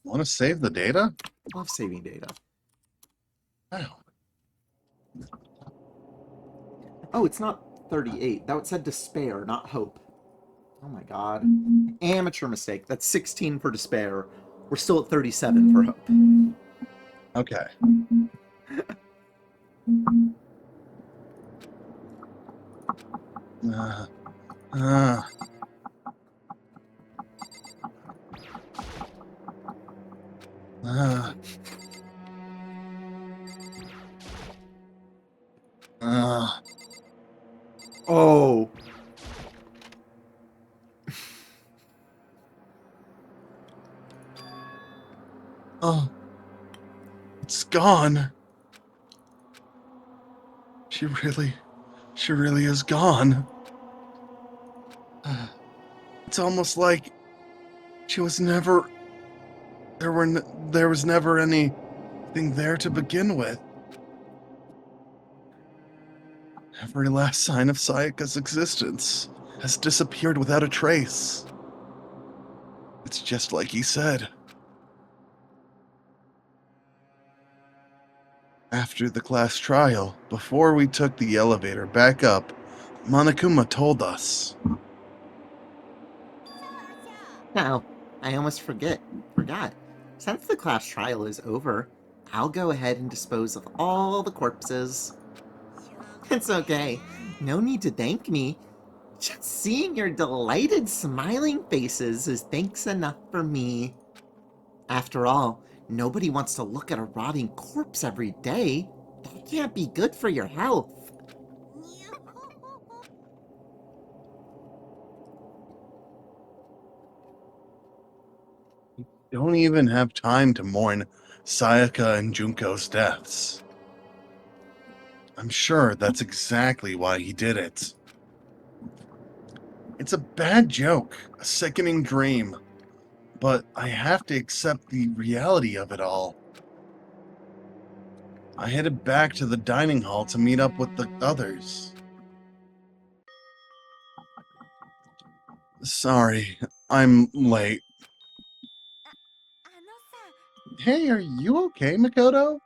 Want to save the data? Love saving data. Wow. Oh, it's not 38. That said despair, not hope. Oh my god. Amateur mistake. That's 16 for despair. We're still at 37 for hope. Okay. Uh, uh, uh, uh. Oh. Oh. It's gone. She really is gone. It's almost like she was never. There was never anything there to begin with. Every last sign of Sayaka's existence has disappeared without a trace. It's just like he said. After the class trial, before we took the elevator back up, Monokuma told us. Now, I almost forgot. Since the class trial is over, I'll go ahead and dispose of all the corpses. It's okay. No need to thank me. Just seeing your delighted, smiling faces is thanks enough for me. After all, nobody wants to look at a rotting corpse every day. That can't be good for your health. Don't even have time to mourn Sayaka and Junko's deaths. I'm sure that's exactly why he did it. It's a bad joke, a sickening dream, but I have to accept the reality of it all. I headed back to the dining hall to meet up with the others. Sorry, I'm late. Hey, are you okay, Makoto?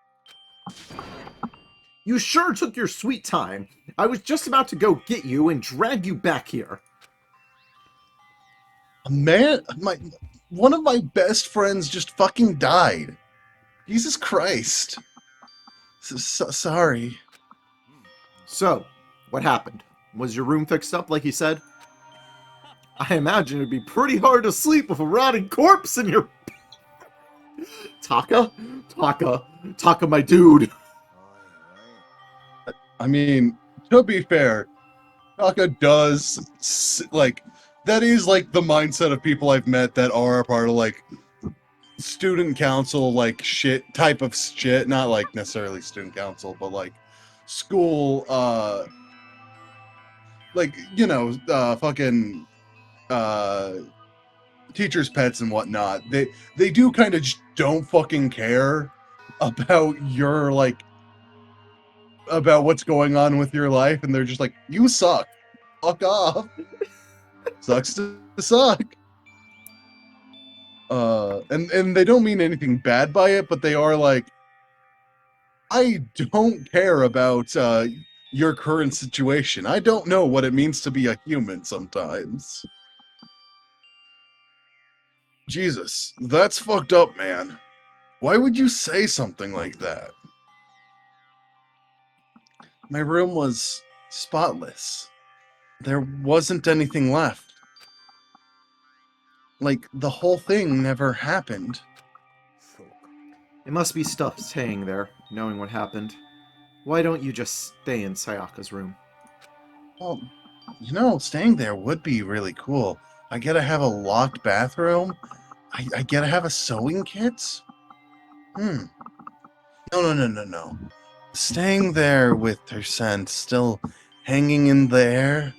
You sure took your sweet time. I was just about to go get you and drag you back here. One of my best friends just fucking died. Jesus Christ. Sorry. So, what happened? Was your room fixed up like he said? I imagine it'd be pretty hard to sleep with a rotting corpse in your... Taka, my dude. I mean, to be fair, Taka does, like, that is, like, the mindset of people I've met that are a part of, like, student council, like, shit, type of shit. Not, like, necessarily student council, but, like, school, like, you know, fucking, teachers' pets and whatnot. They do kind of don't fucking care about your, like, about what's going on with your life, and they're just like, you suck. Fuck off. Sucks to suck. And they don't mean anything bad by it, but they are like, I don't care about your current situation. I don't know what it means to be a human sometimes. Jesus, that's fucked up, man. Why would you say something like that? My room was spotless. There wasn't anything left. Like, the whole thing never happened. It must be stuff staying there, knowing what happened. Why don't you just stay in Sayaka's room? Well, you know, staying there would be really cool. I get to have a locked bathroom. I get to have a sewing kit. Hmm. No. Staying there with her scent still hanging in the air,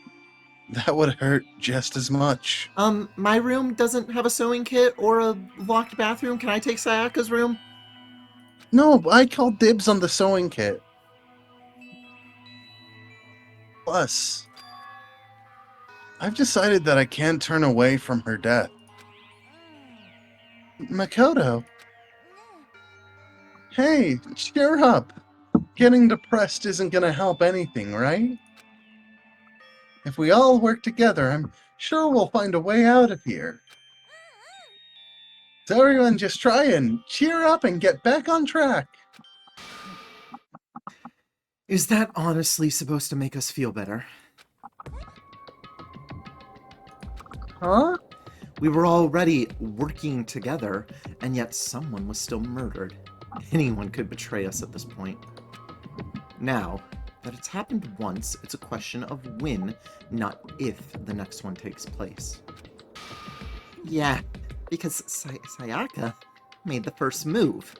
that would hurt just as much. My room doesn't have a sewing kit or a locked bathroom. Can I take Sayaka's room? No, I call dibs on the sewing kit. Plus, I've decided that I can't turn away from her death. Makoto, Hey, cheer up. Getting depressed isn't gonna help anything, right? If we all work together, I'm sure we'll find a way out of here. So everyone just try and cheer up and get back on track. Is that honestly supposed to make us feel better? Huh? We were already working together, and yet someone was still murdered. Anyone could betray us at this point. Now that it's happened once, it's a question of when, not if, the next one takes place. Yeah, because Sayaka made the first move.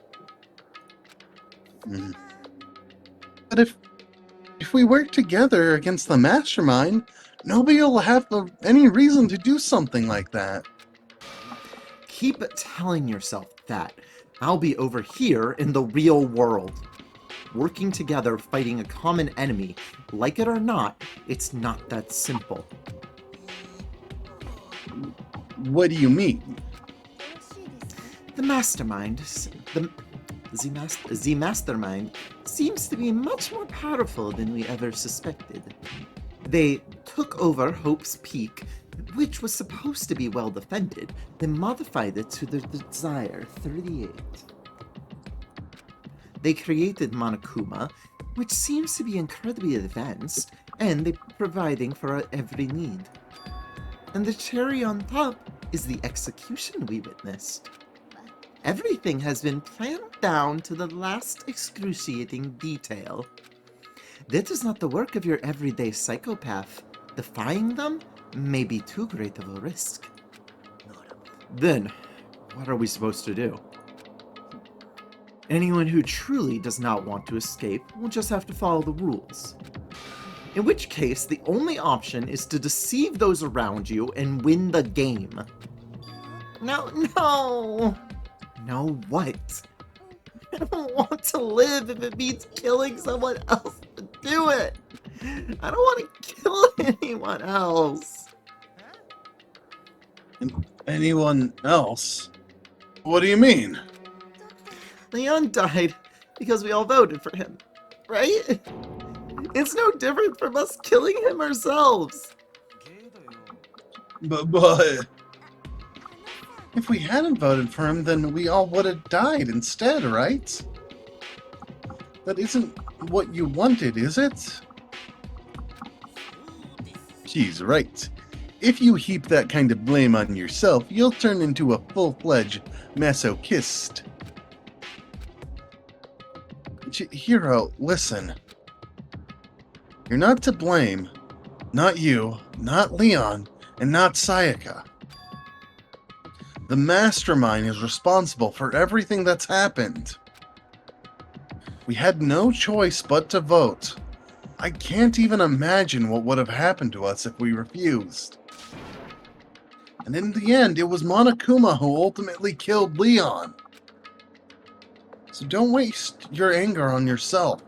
But if we work together against the mastermind, nobody will have any reason to do something like that. Keep telling yourself that. I'll be over here in the real world. Working together, fighting a common enemy, like it or not, it's not that simple. What do you mean? The mastermind, the mastermind, seems to be much more powerful than we ever suspected. They took over Hope's Peak, which was supposed to be well defended, then modified it to their desire, 38. They created Monokuma, which seems to be incredibly advanced, and they're providing for our every need. And the cherry on top is the execution we witnessed. Everything has been planned down to the last excruciating detail. That is not the work of your everyday psychopath. Defying them may be too great of a risk. Then, what are we supposed to do? Anyone who truly does not want to escape will just have to follow the rules. In which case, the only option is to deceive those around you and win the game. No! No what? I don't want to live if it means killing someone else to do it. I don't want to kill anyone else. Anyone else? What do you mean? Leon died because we all voted for him, right? It's no different from us killing him ourselves. But if we hadn't voted for him, then we all would have died instead, right? That isn't what you wanted, is it? She's right. If you heap that kind of blame on yourself, you'll turn into a full-fledged masochist. Hiro, listen. You're not to blame. Not you, not Leon, and not Sayaka. The mastermind is responsible for everything that's happened. We had no choice but to vote. I can't even imagine what would have happened to us if we refused. And in the end, it was Monokuma who ultimately killed Leon. So don't waste your anger on yourself.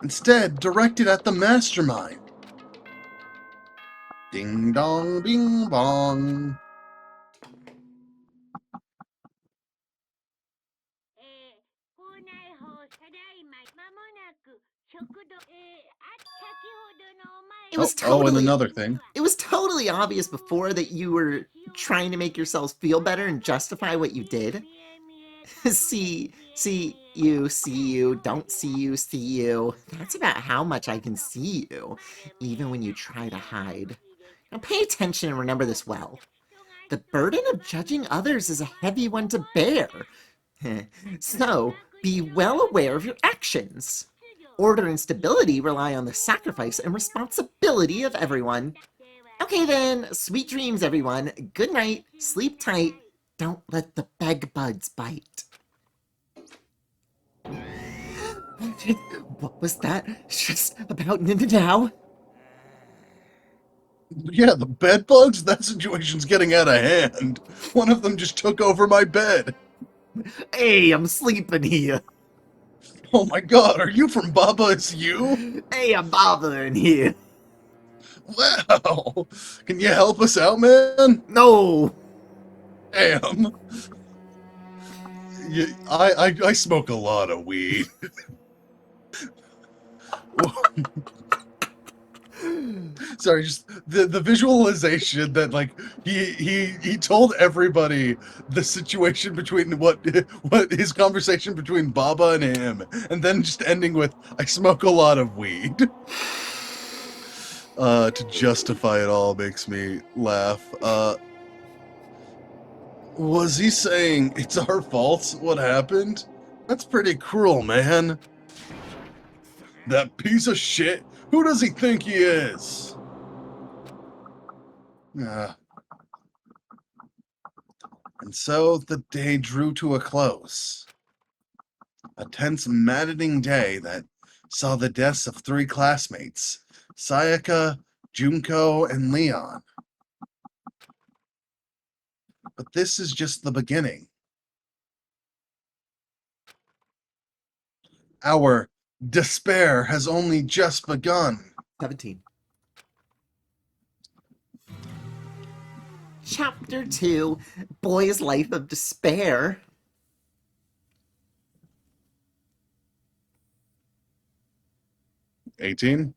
Instead, direct it at the mastermind. Ding dong, bing bong. It was And another thing. It was totally obvious before that you were trying to make yourselves feel better and justify what you did. see you, don't see you. That's about how much I can see you, even when you try to hide. Now pay attention and remember this well. The burden of judging others is a heavy one to bear. So, be well aware of your actions. Order and stability rely on the sacrifice and responsibility of everyone. Okay then, sweet dreams everyone. Good night, sleep tight. Don't let the beg buds bite. What was that just about now? Yeah, the bed bugs? That situation's getting out of hand. One of them just took over my bed. Hey, I'm sleeping here. Oh my god, are you from Baba Is You? Hey, I'm bothering here. Wow. Can you help us out, man? No. Damn. I smoke a lot of weed. Sorry, just the visualization that like he told everybody the situation between what his conversation between Baba and him, and then just ending with I smoke a lot of weed. To justify it all makes me laugh. Was he saying it's our fault what happened? That's pretty cruel, man. That piece of shit. Who does he think he is? Uh, and so the day drew to a close. A tense, maddening day that saw the deaths of 3 classmates, Sayaka, Junko, and Leon. But this is just the beginning. Our despair has only just begun. 17. Chapter 2, Boy's Life of Despair. $18.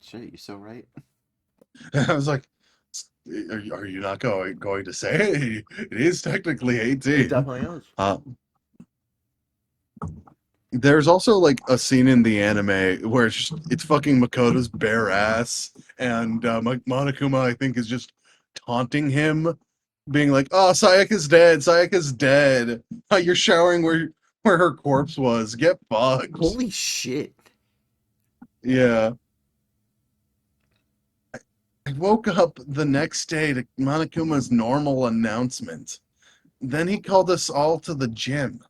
Sure, you're so right. I was like, are you not going to say it? It is technically 18. It definitely is. There's also like a scene in the anime where it's fucking Makoto's bare ass, and Monokuma I think is just taunting him, being like, "Oh, Sayaka's dead. Sayaka's dead. You're showering where her corpse was. Get fucked." Holy shit. Yeah. I woke up the next day to Monokuma's normal announcement. Then he called us all to the gym.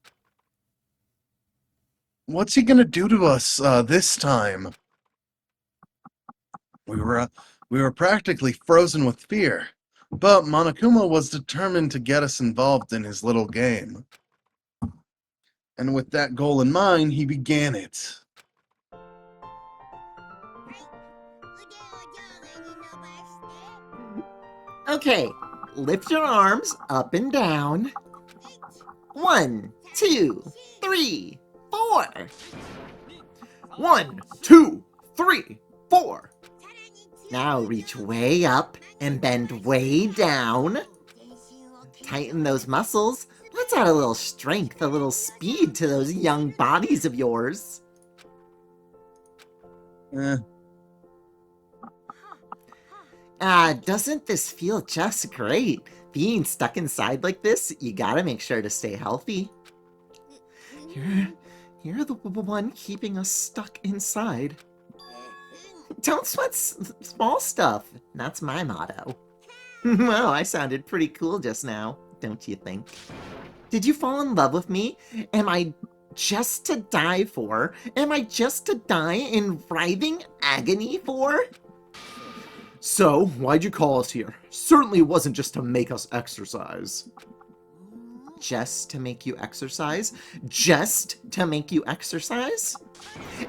What's he gonna do to us this time? We were practically frozen with fear, but Monokuma was determined to get us involved in his little game. And with that goal in mind, he began it. Okay, lift your arms up and down. 1, 2, 3, 4. 1, 2, 3, 4. Now reach way up and bend way down. Tighten those muscles. Let's add a little strength, a little speed to those young bodies of yours. Doesn't this feel just great? Being stuck inside like this, you gotta make sure to stay healthy. You're the one keeping us stuck inside. Don't sweat small stuff. That's my motto. Well, I sounded pretty cool just now, don't you think? Did you fall in love with me? Am I just to die for? Am I just to die in writhing agony for? So, why'd you call us here? Certainly it wasn't just to make us exercise. Just to make you exercise? Just to make you exercise?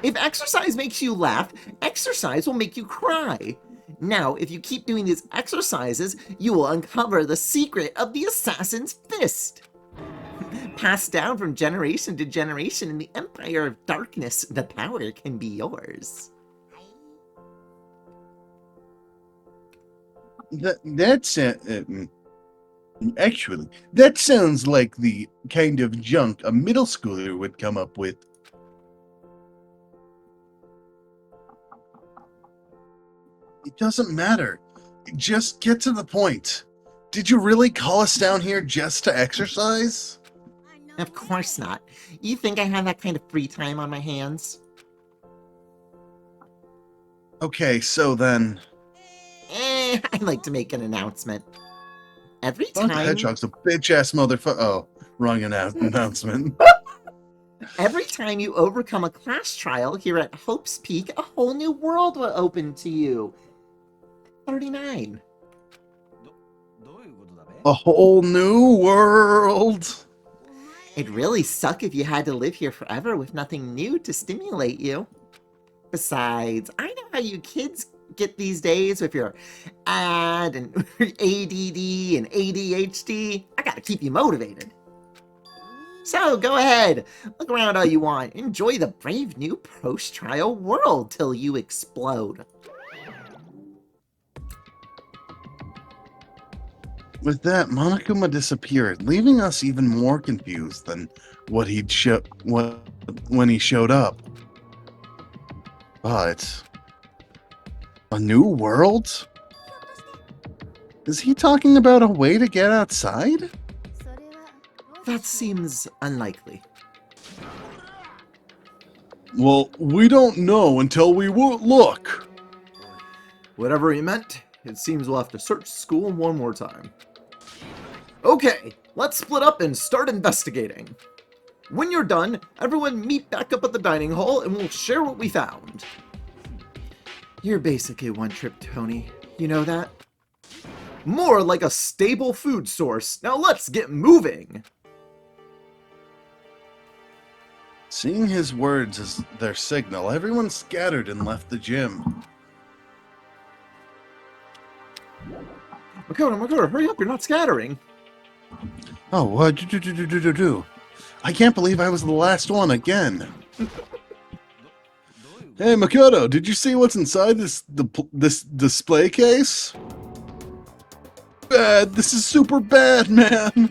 If exercise makes you laugh, exercise will make you cry. Now, if you keep doing these exercises, you will uncover the secret of the assassin's fist. Passed down from generation to generation in the Empire of Darkness, the power can be yours. That's actually, that sounds like the kind of junk a middle schooler would come up with. It doesn't matter. Just get to the point. Did you really call us down here just to exercise? Of course not. You think I have that kind of free time on my hands? Okay, so then... I'd like to make an announcement. Every Sonic the time... Hedgehog's a bitch-ass motherfucker. Oh, wrong announcement. Every time you overcome a class trial here at Hope's Peak, a whole new world will open to you. 39. A whole new world! It'd really suck if you had to live here forever with nothing new to stimulate you. Besides, I know how you kids get these days with your AD and ADD and ADHD. I gotta keep you motivated. So, go ahead. Look around all you want. Enjoy the brave new post-trial world till you explode. With that, Monokuma disappeared, leaving us even more confused than when he showed up. But a new world? Is he talking about a way to get outside? That seems unlikely. Well, we don't know until we look. Whatever he meant, it seems we'll have to search school one more time. Okay, let's split up and start investigating. When you're done, everyone meet back up at the dining hall and we'll share what we found. You're basically one trip Tony. You know that? More like a stable food source. Now let's get moving! Seeing his words as their signal, everyone scattered and left the gym. Makoto, hurry up, you're not scattering. Oh, what do? I can't believe I was the last one again. Hey, Makoto, did you see what's inside this display case? Bad. This is super bad, man. What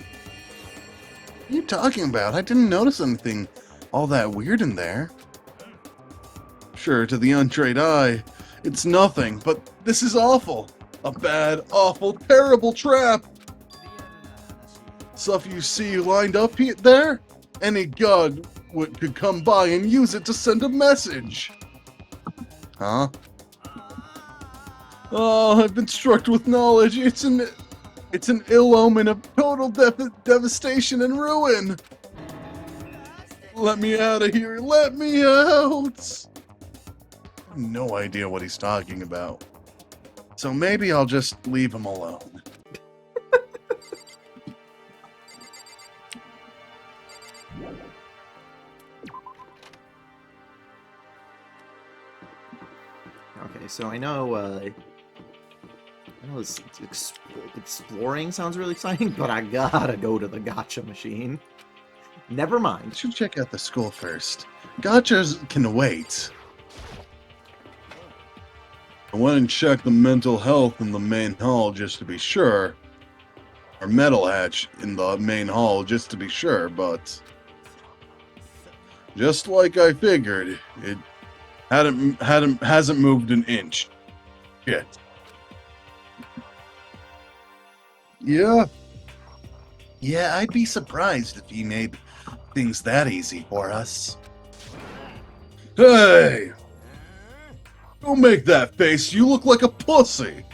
are you talking about? I didn't notice anything all that weird in there. Sure, to the untrained eye, it's nothing, but this is awful. A bad, awful, terrible trap. Stuff you see lined up there? Any god could come by and use it to send a message. Huh? Oh, I've been struck with knowledge. It's an ill omen of total devastation and ruin. Let me out of here. Let me out. I have no idea what he's talking about. So maybe I'll just leave him alone. Okay, so I know exploring sounds really exciting, but I gotta go to the gacha machine. Never I mind. should check out the school first. Gotchas can wait. I went and checked the mental health in the main hall just to be sure. Or metal hatch in the main hall just to be sure, but just like I figured, it hasn't moved an inch. Shit. Yeah. Yeah, I'd be surprised if he made things that easy for us. Hey! Don't make that face. You look like a pussy.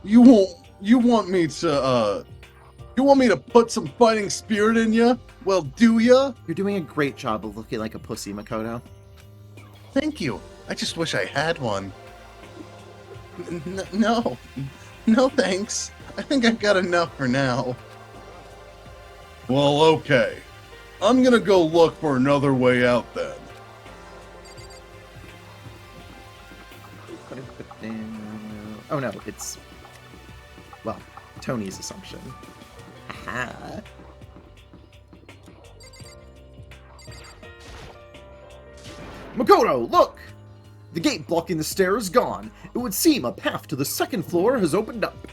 You want me to put some fighting spirit in you? Well, do ya? You're doing a great job of looking like a pussy, Makoto. Thank you. I just wish I had one. No. No thanks. I think I've got enough for now. Well, okay. I'm gonna go look for another way out then. Oh no, it's... well, Tony's assumption. Aha. Makoto, look! The gate blocking the stair is gone. It would seem a path to the second floor has opened up.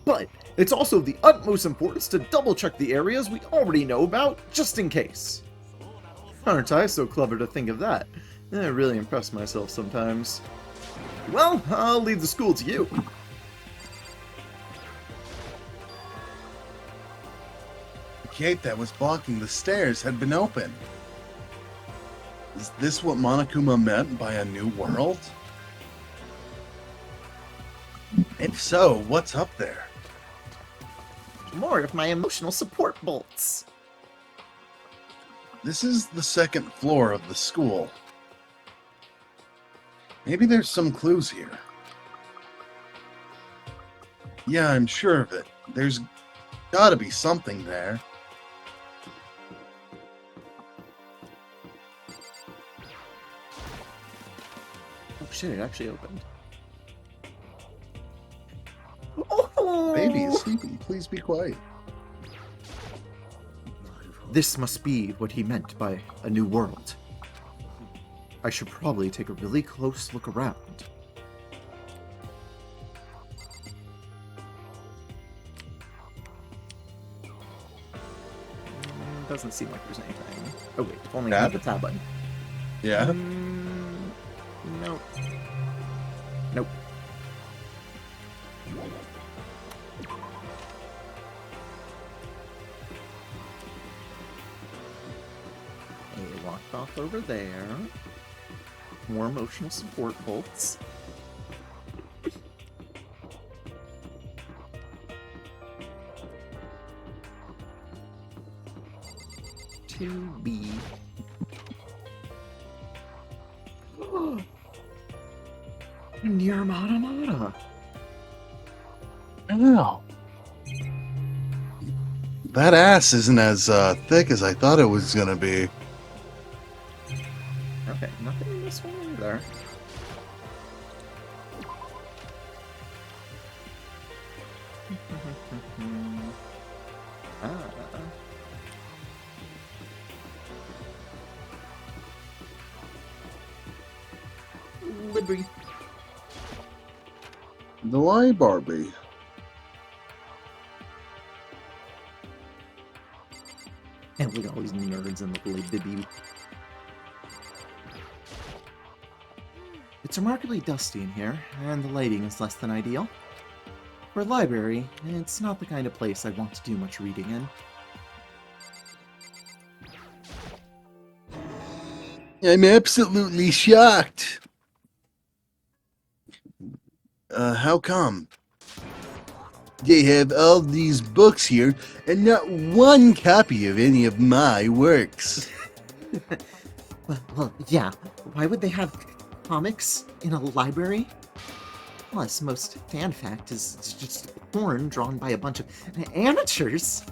But it's also of the utmost importance to double-check the areas we already know about, just in case. Aren't I so clever to think of that? I really impress myself sometimes. Well, I'll leave the school to you. The gate that was blocking the stairs had been open. Is this what Monokuma meant by a new world? If so, what's up there? More of my emotional support bolts. This is the second floor of the school. Maybe there's some clues here. Yeah, I'm sure of it. There's gotta be something there. Oh shit, it actually opened. Oh! Baby is sleeping. Please be quiet. This must be what he meant by a new world. I should probably take a really close look around. Doesn't seem like there's anything. Oh wait, only Tab? have the tab button. Yeah. Nope. Nope. A lockbox over there. More emotional support bolts. To be. Near Mata. Wow. That ass isn't as thick as I thought it was gonna be. Okay, nothing in this one either. Ah. Libby. The library. And look at all these nerds in the Libby. It's remarkably dusty in here, and the lighting is less than ideal. For a library, it's not the kind of place I'd want to do much reading in. I'm absolutely shocked. How come? They have all these books here, and not one copy of any of my works. Well, yeah. Why would they have comics in a library? Plus, most fan fact is just porn drawn by a bunch of amateurs.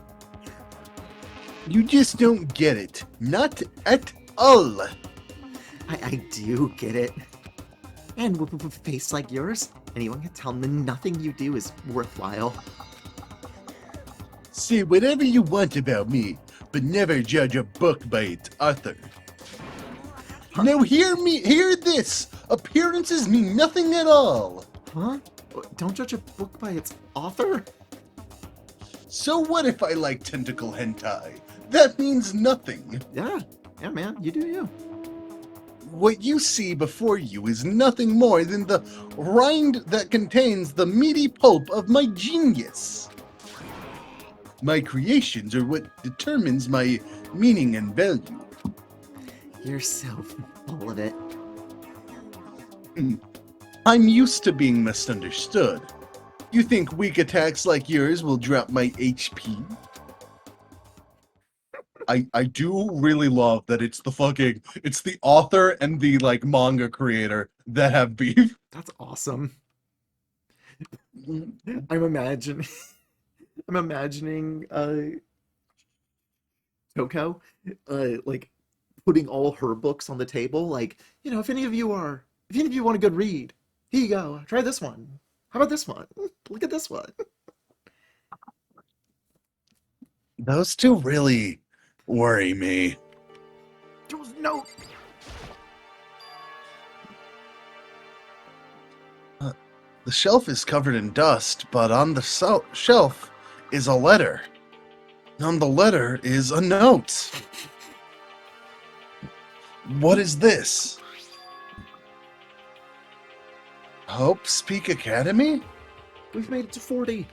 You just don't get it. Not at all. I do get it. And with a face like yours, anyone can tell nothing you do is worthwhile. Say whatever you want about me, but never judge a book by its author. Now hear this! Appearances mean nothing at all! Huh? Don't judge a book by its author? So what if I like tentacle hentai? That means nothing. Yeah, man, you do you. What you see before you is nothing more than the rind that contains the meaty pulp of my genius. My creations are what determines my meaning and value. You're so full of it. I'm used to being misunderstood. You think weak attacks like yours will drop my HP? I do really love that it's the author and the manga creator that have beef. That's awesome. I'm imagining Toko putting all her books on the table, if any of you want a good read, here you go. Try this one. How about this one? Look at this one. Those two really worry me. Those no. The shelf is covered in dust, but on the shelf is a letter. On the letter is a note. What is this? Hope's Peak Academy? We've made it to 40.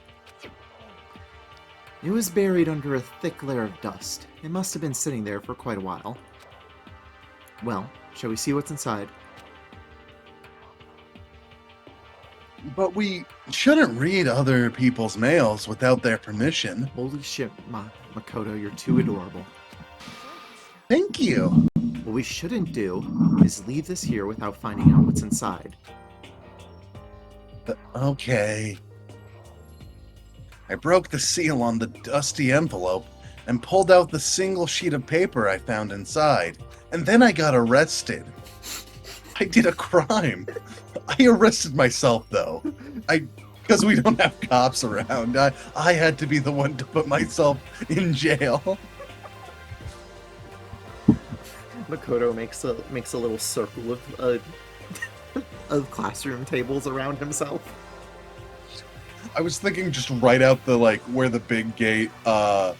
It was buried under a thick layer of dust. It must have been sitting there for quite a while. Well, shall we see what's inside? But we shouldn't read other people's mails without their permission. Holy shit, Makoto, you're too adorable. Thank you. What we shouldn't do is leave this here without finding out what's inside. Okay. I broke the seal on the dusty envelope and pulled out the single sheet of paper I found inside. And then I got arrested. I did a crime. I arrested myself, though. Because we don't have cops around. I had to be the one to put myself in jail. Makoto makes a little circle of of classroom tables around himself. I was thinking just right out the like where the big gate, the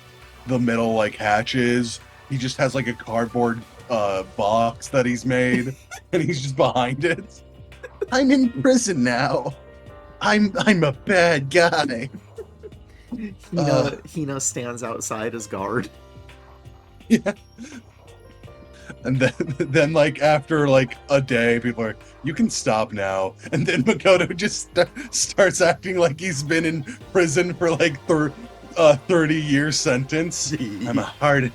middle like hatch is. He just has like a cardboard box that he's made, and he's just behind it. I'm in prison now. I'm a bad guy. Hina stands outside as guard. Yeah. And then like after like a day, people are, you can stop now. And then Makoto just starts acting like he's been in prison for like 30-year sentence. I'm a hardened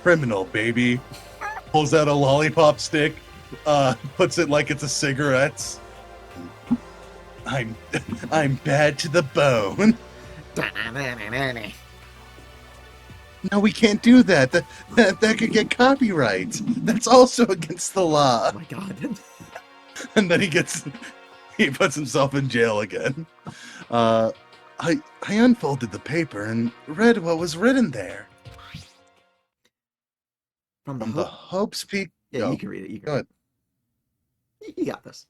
criminal, baby. Pulls out a lollipop stick, puts it like it's a cigarette. I'm bad to the bone. No, we can't do that. That could get copyright. That's also against the law. Oh my god. And then he puts himself in jail again. I unfolded the paper and read what was written there. From the Hope's Peak. Yeah, you can read it. Go ahead. You got this.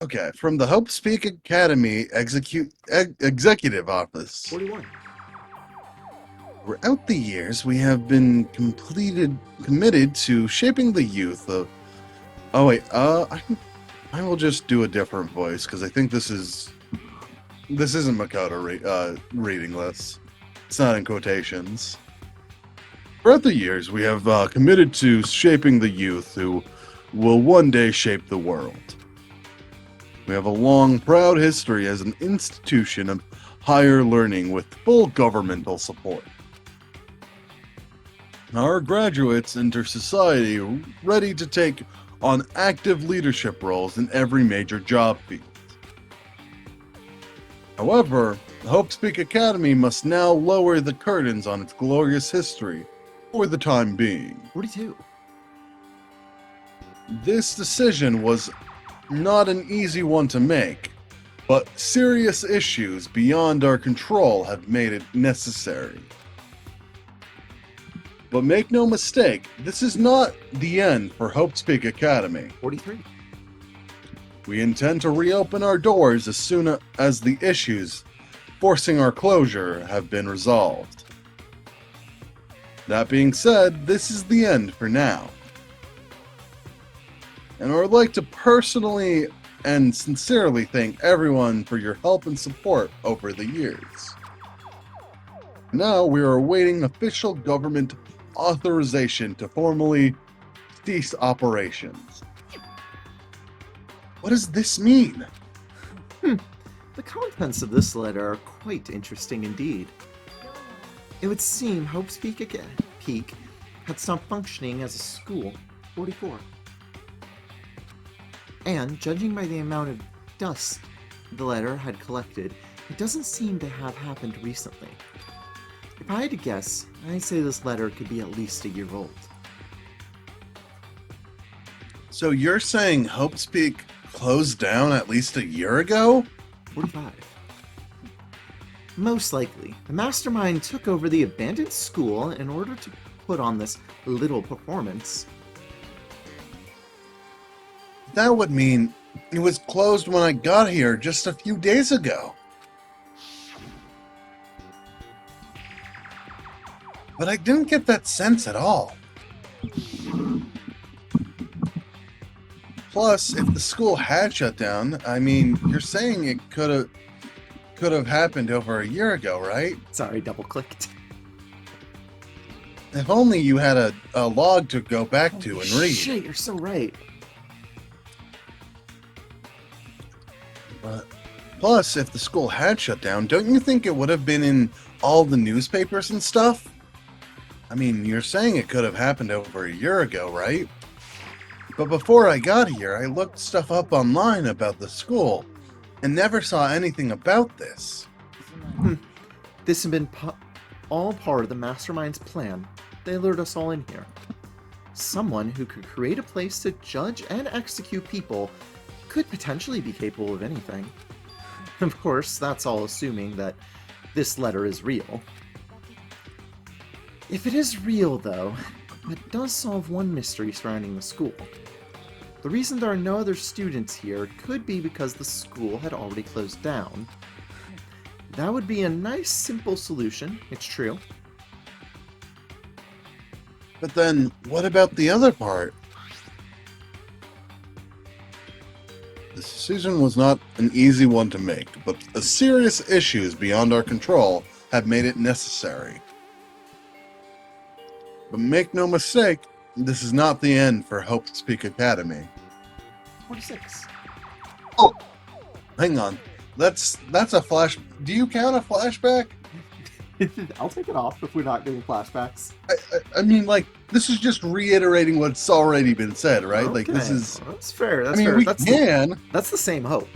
Okay, from the Hope's Peak Academy Executive Office. 41. Throughout the years, we have been committed to shaping the youth of. Oh wait, I will just do a different voice because I think this isn't Makoto reading this. It's not in quotations. Throughout the years, we have committed to shaping the youth who will one day shape the world. We have a long, proud history as an institution of higher learning with full governmental support. Our graduates enter society ready to take on active leadership roles in every major job field. However, the Hope's Peak Academy must now lower the curtains on its glorious history for the time being. 42. This decision was not an easy one to make, but serious issues beyond our control have made it necessary. But make no mistake, this is not the end for Hope's Peak Academy. 43. We intend to reopen our doors as soon as the issues forcing our closure have been resolved. That being said, this is the end for now. And I would like to personally and sincerely thank everyone for your help and support over the years. Now we are awaiting official government authorization to formally cease operations. What does this mean? The contents of this letter are quite interesting indeed. It would seem Hope's Peak had stopped functioning as a school. 44. And, judging by the amount of dust the letter had collected, it doesn't seem to have happened recently. If I had to guess, I'd say this letter could be at least a year old. So you're saying Hope's Peak closed down at least a year ago? 45. Most likely, the mastermind took over the abandoned school in order to put on this little performance. That would mean it was closed when I got here just a few days ago. But I didn't get that sense at all. Plus, if the school had shut down, I mean, you're saying it could have happened over a year ago, right? Sorry, double-clicked. If only you had a log to go back to and read. Shit, you're so right. But plus, if the school had shut down, don't you think it would have been in all the newspapers and stuff? I mean, you're saying it could have happened over a year ago, right? But before I got here, I looked stuff up online about the school and never saw anything about this. This has been all part of the mastermind's plan. They lured us all in here. Someone who could create a place to judge and execute people could potentially be capable of anything. Of course, that's all assuming that this letter is real. If it is real, though, that does solve one mystery surrounding the school. The reason there are no other students here could be because the school had already closed down. That would be a nice, simple solution, it's true. But then, what about the other part? This decision was not an easy one to make, but the serious issues beyond our control have made it necessary. But make no mistake, this is not the end for Hope Speak Academy. 46. Oh, hang on. That's a flash. Do you count a flashback? I'll take it off if we're not doing flashbacks. I mean, like, this is just reiterating what's already been said, right? Okay. Like, this is. That's fair. That's I mean, fair. we That's can. that's the same hope.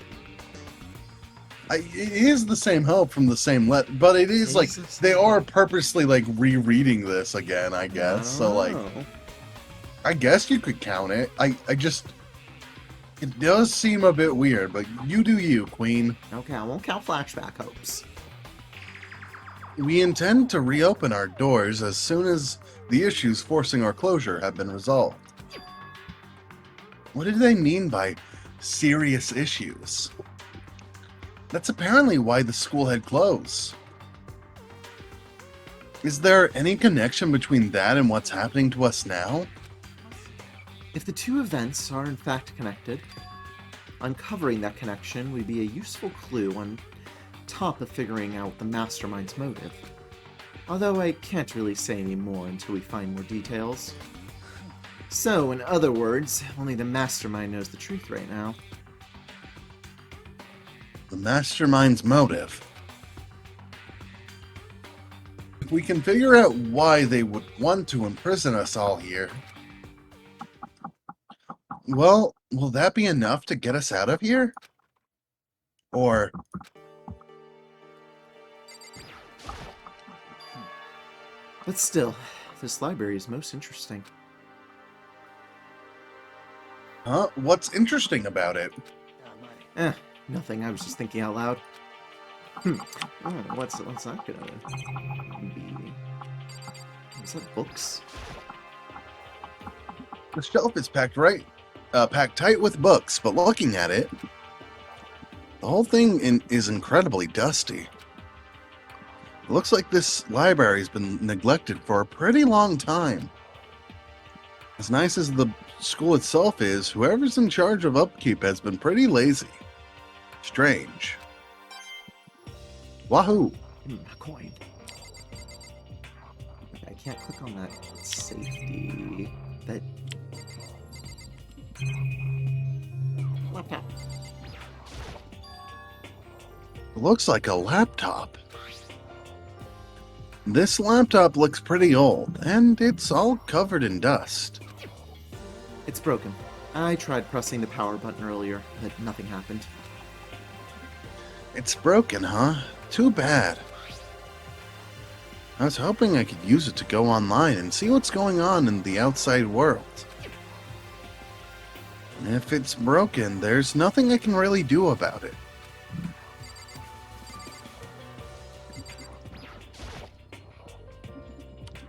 It is the same help from the same but it is like they are purposely like rereading this again, I guess. So like, I guess you could count it. I just, it does seem a bit weird, but you do you, Queen. Okay, I won't count flashback hopes. We intend to reopen our doors as soon as the issues forcing our closure have been resolved. What do they mean by serious issues? That's apparently why the school had closed. Is there any connection between that and what's happening to us now? If the two events are in fact connected, uncovering that connection would be a useful clue on top of figuring out the mastermind's motive. Although I can't really say any more until we find more details. So, in other words, only the mastermind knows the truth right now. The mastermind's motive. If we can figure out why they would want to imprison us all here, well, will that be enough to get us out of here? Or... But still, this library is most interesting. Huh? What's interesting about it? Nothing, I was just thinking out loud. Oh, what's that gonna be? Is that books? The shelf is packed tight with books, but looking at it, the whole thing is incredibly dusty. It looks like this library's been neglected for a pretty long time. As nice as the school itself is, whoever's in charge of upkeep has been pretty lazy. Strange. Wahoo! A coin. Okay, I can't click on that safety. That... Laptop. Looks like a laptop. This laptop looks pretty old, and it's all covered in dust. It's broken. I tried pressing the power button earlier, but nothing happened. It's broken, huh? Too bad. I was hoping I could use it to go online and see what's going on in the outside world. If it's broken, there's nothing I can really do about it.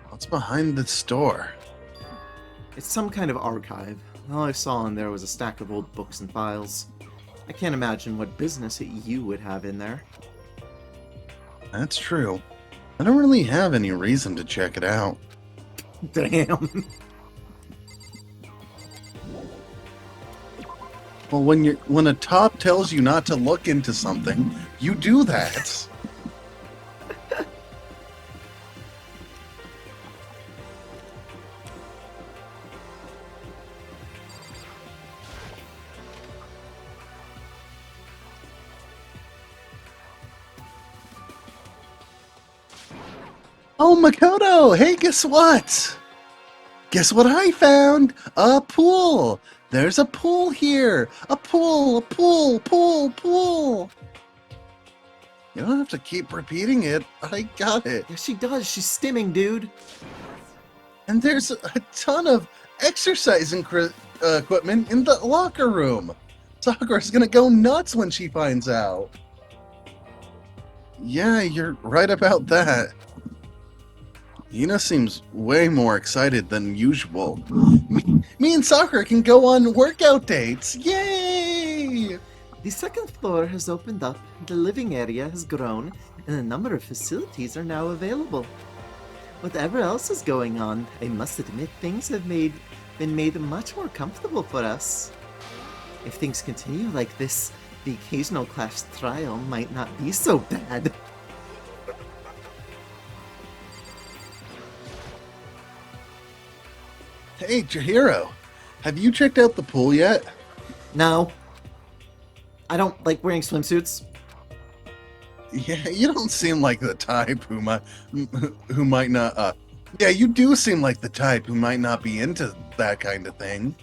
What's behind this door? It's some kind of archive. All I saw in there was a stack of old books and files. I can't imagine what business you would have in there. That's true. I don't really have any reason to check it out. Damn. Well, when a top tells you not to look into something, you do that. Oh, Makoto! Hey, guess what? Guess what I found? A pool! There's a pool here! A pool! A pool! Pool! Pool! You don't have to keep repeating it. I got it. Yeah, she does. She's stimming, dude. And there's a ton of exercise equipment in the locker room. Sakura's gonna go nuts when she finds out. Yeah, you're right about that. Hina seems way more excited than usual. Me and Sakura can go on workout dates! Yay! The second floor has opened up, the living area has grown, and a number of facilities are now available. Whatever else is going on, I must admit things have been made much more comfortable for us. If things continue like this, the occasional class trial might not be so bad. Hey, Chihiro, have you checked out the pool yet? No. I don't like wearing swimsuits. Yeah, you don't seem like the type who might not. Yeah, you do seem like the type who might not be into that kind of thing.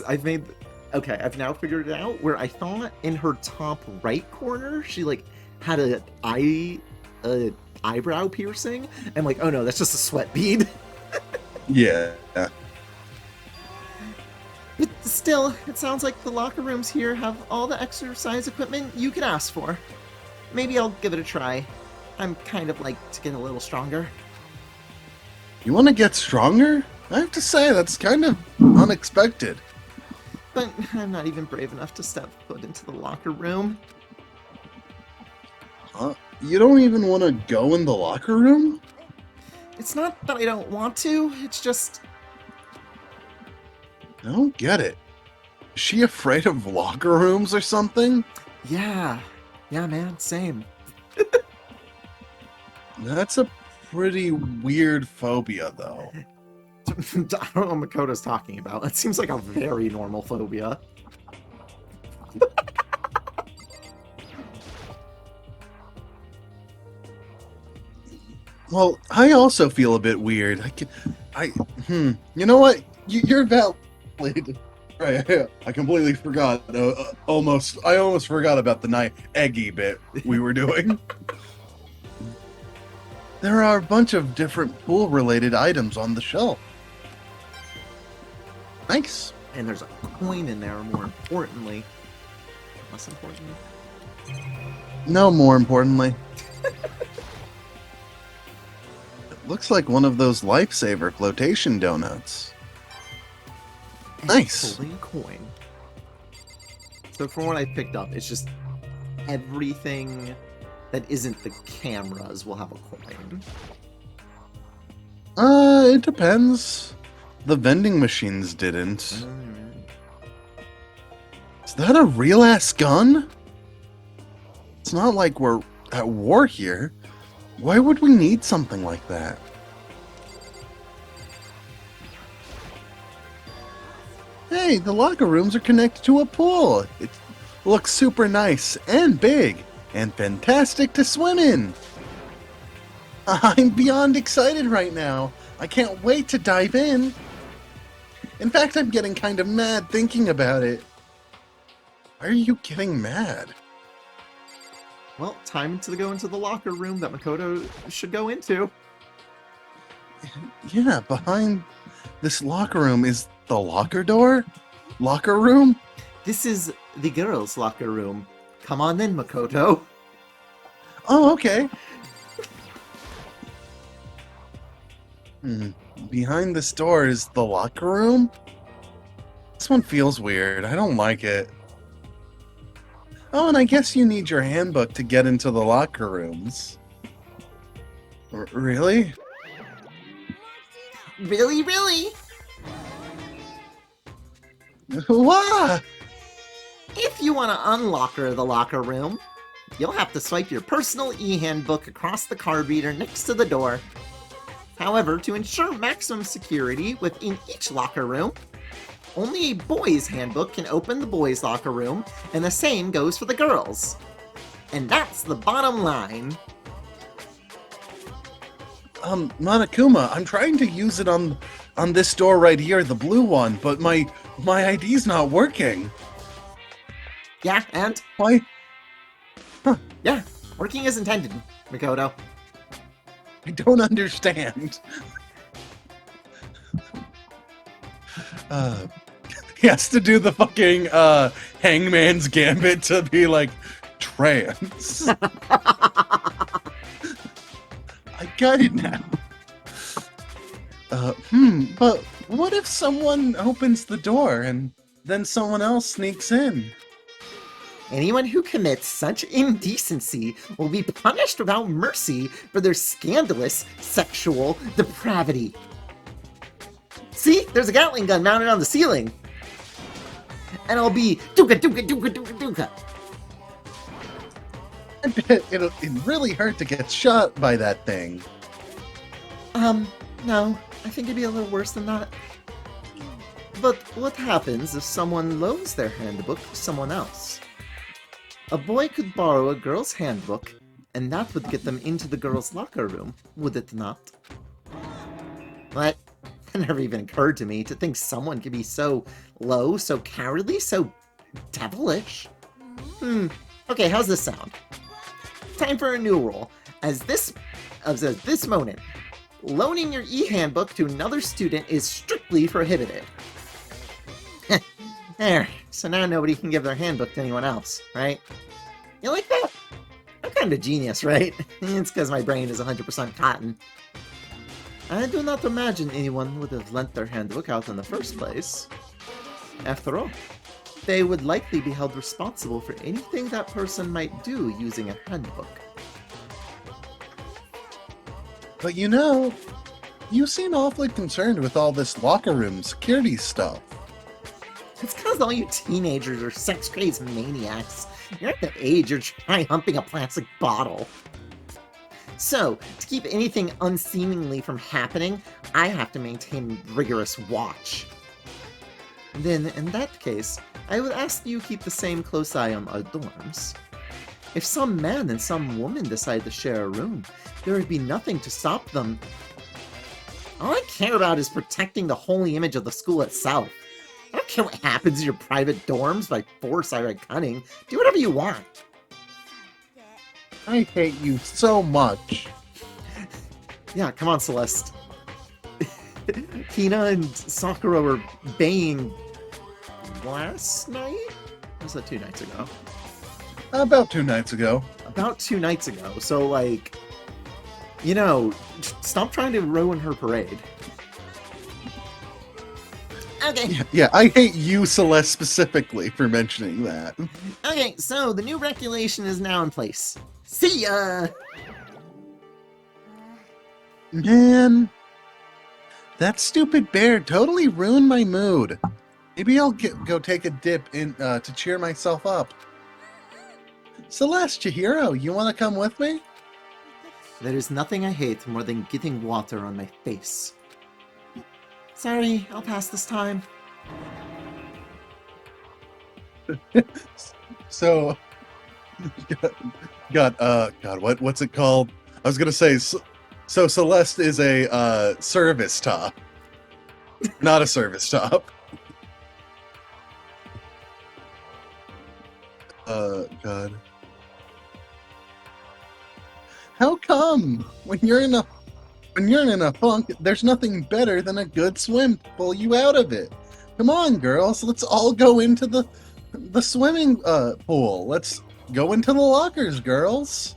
I've now figured it out where I thought in her top right corner she like had a eyebrow piercing. I'm like, oh no, that's just a sweat bead. Yeah. But still, it sounds like the locker rooms here have all the exercise equipment you could ask for. Maybe I'll give it a try. I'm kind of like to get a little stronger. You want to get stronger? I have to say, that's kind of unexpected. But I'm not even brave enough to step foot into the locker room. You don't even want to go in the locker room? It's not that I don't want to, it's just... I don't get it. Is she afraid of locker rooms or something? Yeah, man, same. That's a pretty weird phobia, though. I don't know what Makoto's talking about. It seems like a very normal phobia. Well, I also feel a bit weird. You know what? You're valid. Right, I completely forgot. I almost forgot about the night eggy bit we were doing. There are a bunch of different pool-related items on the shelf. Nice. And there's a coin in there, more importantly. Less importantly. No, more importantly. It looks like one of those lifesaver flotation donuts. And Nice. Holding a coin. So from what I picked up, it's just everything that isn't the cameras will have a coin. It depends. The vending machines didn't. Is that a real-ass gun? It's not like we're at war here. Why would we need something like that? Hey, the locker rooms are connected to a pool. It looks super nice and big and fantastic to swim in. I'm beyond excited right now. I can't wait to dive in. In fact, I'm getting kind of mad thinking about it. Why are you getting mad? Well, time to go into the locker room that Makoto should go into. Yeah, behind this locker room is the locker door? Locker room? This is the girls' locker room. Come on in, Makoto. Oh, okay. Behind this door is the locker room? This one feels weird. I don't like it. Oh, and I guess you need your handbook to get into the locker rooms. Really? Really, really? What? If you want to unlocker the locker room, you'll have to swipe your personal e-handbook across the card reader next to the door. However, to ensure maximum security within each locker room, only a boys' handbook can open the boys' locker room, and the same goes for the girls. And that's the bottom line. Monokuma, I'm trying to use it on this door right here, the blue one, but my ID's not working. Yeah, and? Why? Yeah, working as intended, Makoto. I don't understand. He has to do the fucking Hangman's Gambit to be like trans. I got it now. But what if someone opens the door and then someone else sneaks in? Anyone who commits such indecency will be punished without mercy for their scandalous sexual depravity. See? There's a Gatling gun mounted on the ceiling. And I'll be dooka dooka dooka dooka dooka. I bet it'd really hurt to get shot by that thing. No. I think it'd be a little worse than that. But what happens if someone loans their handbook to someone else? A boy could borrow a girl's handbook, and that would get them into the girl's locker room, would it not? What? It never even occurred to me to think someone could be so low, so cowardly, so devilish. Okay, how's this sound? Time for a new rule. As this moment, loaning your e-handbook to another student is strictly prohibited. There, so now nobody can give their handbook to anyone else, right? You like that? I'm kind of genius, right? It's because my brain is 100% cotton. I do not imagine anyone would have lent their handbook out in the first place. After all, they would likely be held responsible for anything that person might do using a handbook. But you seem awfully concerned with all this locker room security stuff. It's because all you teenagers are sex-crazed maniacs. You're at the age you're humping a plastic bottle. So, to keep anything unseemingly from happening, I have to maintain rigorous watch. Then, in that case, I would ask you keep the same close eye on our dorms. If some man and some woman decide to share a room, there would be nothing to stop them. All I care about is protecting the holy image of the school itself. I don't care what happens in your private dorms by force or by cunning. Do whatever you want. I hate you so much. Yeah, come on, Celeste. Hina and Sakura were baying last night? Or was that 2 nights ago? About 2 nights ago. About 2 nights ago. So, like, stop trying to ruin her parade. Okay. Yeah, I hate you, Celeste, specifically for mentioning that. Okay, so the new regulation is now in place. See ya! Man, that stupid bear totally ruined my mood. Maybe I'll go take a dip in to cheer myself up. Celeste, Chihiro, you want to come with me? There is nothing I hate more than getting water on my face. Sorry, I'll pass this time. So, what's it called? I was gonna say, so Celeste is a service top, not a service top. God. How come? When you're in a funk, there's nothing better than a good swim to pull you out of it. Come on, girls, let's all go into the swimming pool. Let's go into the lockers, girls.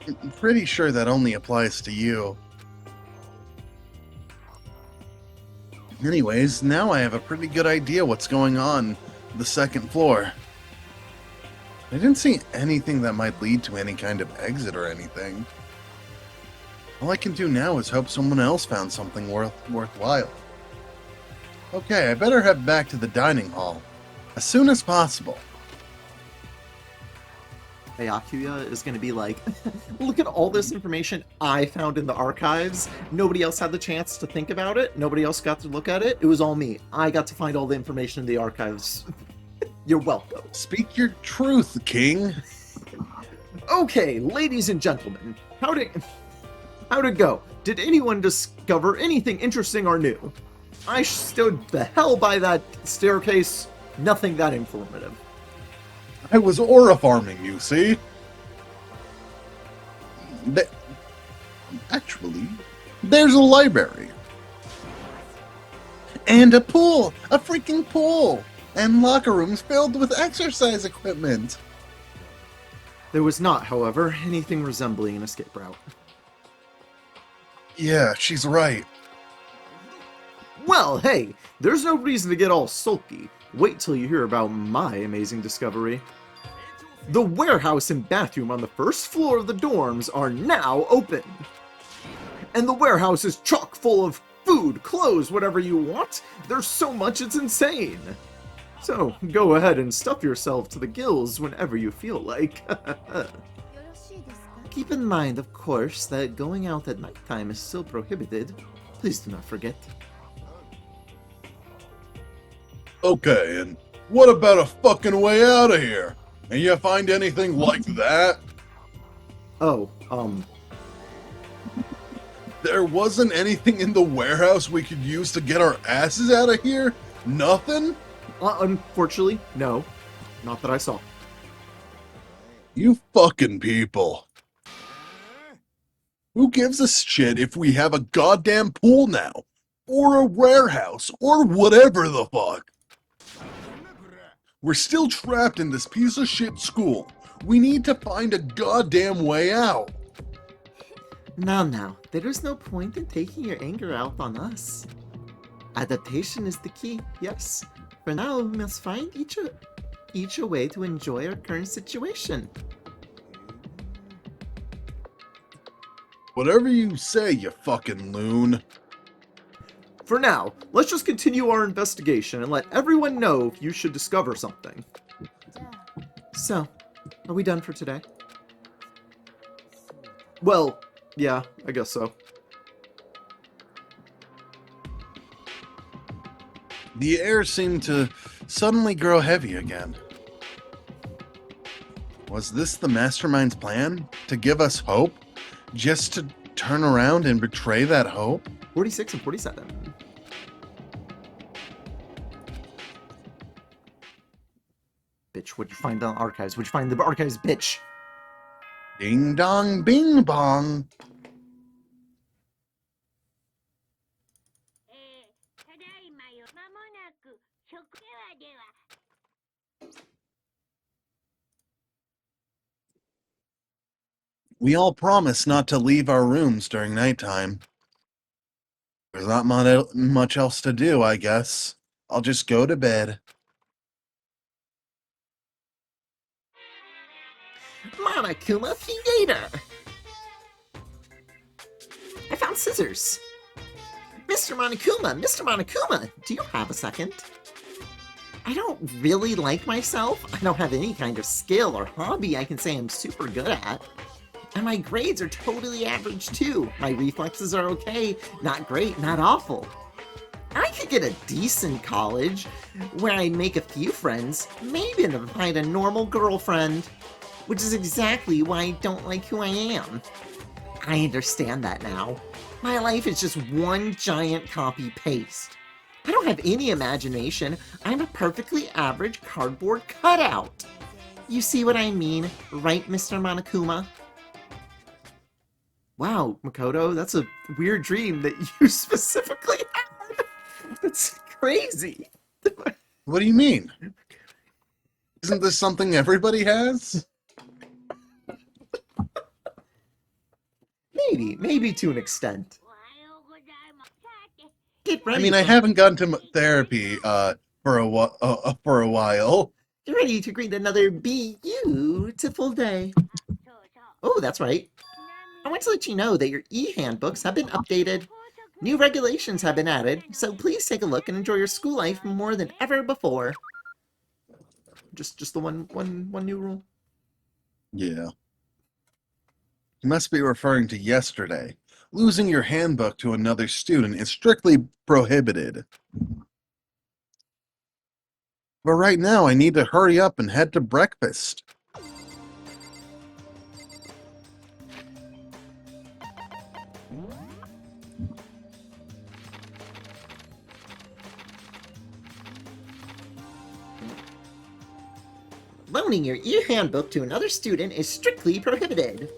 I'm pretty sure that only applies to you. Anyways, now I have a pretty good idea what's going on the second floor. I didn't see anything that might lead to any kind of exit or anything. All I can do now is hope someone else found something worthwhile. Okay, I better head back to the dining hall as soon as possible. Byakuya is going to be like, look at all this information I found in the archives. Nobody else had the chance to think about it. Nobody else got to look at it. It was all me. I got to find all the information in the archives. You're welcome. Speak your truth, King. Okay, ladies and gentlemen, how'd it go? Did anyone discover anything interesting or new? I stood the hell by that staircase. Nothing that informative. I was aura farming, you see? Actually, there's a library. And a pool! A freaking pool! And locker rooms filled with exercise equipment. There was not, however, anything resembling an escape route. Yeah, she's right. Well, hey, there's no reason to get all sulky. Wait till you hear about my amazing discovery. The warehouse and bathroom on the first floor of the dorms are now open. And the warehouse is chock full of food, clothes, whatever you want. There's so much it's insane. So go ahead and stuff yourself to the gills whenever you feel like. Keep in mind, of course, that going out at nighttime is still prohibited. Please do not forget. Okay, and what about a fucking way out of here? And you find anything like that? Oh, There wasn't anything in the warehouse we could use to get our asses out of here? Nothing? unfortunately, no. Not that I saw. You fucking people. Who gives a shit if we have a goddamn pool now? Or a warehouse? Or whatever the fuck? We're still trapped in this piece of shit school. We need to find a goddamn way out. Now, there is no point in taking your anger out on us. Adaptation is the key, yes. For now, we must find each a way to enjoy our current situation. Whatever you say, you fucking loon. For now, let's just continue our investigation and let everyone know if you should discover something. So, are we done for today? Well, yeah, I guess so. The air seemed to suddenly grow heavy again. Was this the mastermind's plan? To give us hope? Just to turn around and betray that hope? 46 and 47. Bitch, what'd you find on archives? What'd you find in the archives, bitch? Ding dong bing bong. We all promised not to leave our rooms during nighttime. There's not much else to do, I guess. I'll just go to bed. Monokuma Theater! I found scissors! Mr. Monokuma, do you have a second? I don't really like myself. I don't have any kind of skill or hobby I can say I'm super good at. And my grades are totally average too. My reflexes are okay, not great, not awful. I could get a decent college where I make a few friends, maybe even find a normal girlfriend. Which is exactly why I don't like who I am. I understand that now. My life is just one giant copy-paste. I don't have any imagination. I'm a perfectly average cardboard cutout. You see what I mean, right, Mr. Monokuma? Wow, Makoto, that's a weird dream that you specifically had. That's crazy. What do you mean? Isn't this something everybody has? Maybe to an extent. Get ready. I mean, I haven't gone to therapy for a while. Get ready to greet another beautiful day. Oh, that's right. I want to let you know that your e-handbooks have been updated. New regulations have been added, so please take a look and enjoy your school life more than ever before. Just the one new rule. Yeah. You must be referring to yesterday. Losing your handbook to another student is strictly prohibited. But right now, I need to hurry up and head to breakfast. Loaning your e-handbook to another student is strictly prohibited.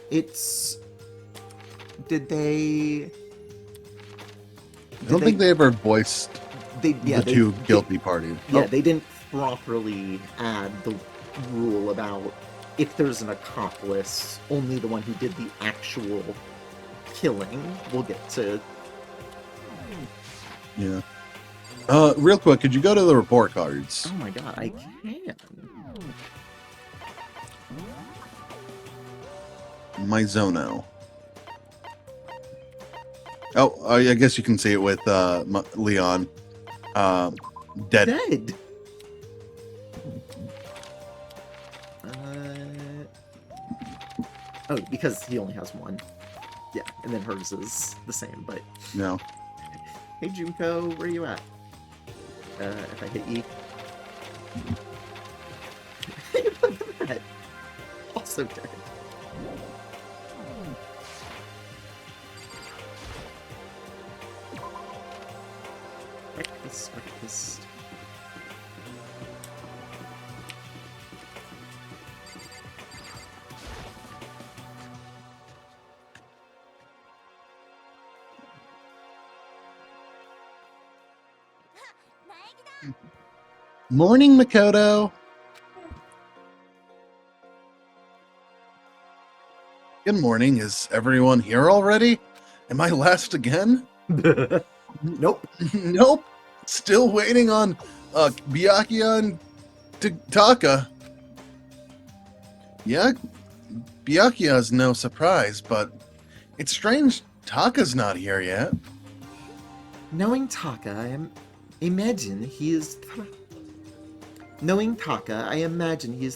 It's... Did they... I don't think they ever voiced the two guilty parties. Yeah, they didn't properly add the rule about if there's an accomplice, only the one who did the actual killing, we'll get to... Yeah. Real quick, could you go to the report cards? Oh my god, I can. My Zono. Oh, I guess you can see it with Leon. Dead. Dead! Oh, because he only has one. Yeah, and then hers is the same, but... No. Hey Junko, where you at? If I hit E. That. Also dead. Breakfast. Morning, Makoto. Good morning. Is everyone here already? Am I last again? Nope. Nope. Still waiting on Byakuya and Taka. Yeah, Byakuya is no surprise, but it's strange Taka's not here yet. Knowing Taka, I imagine he is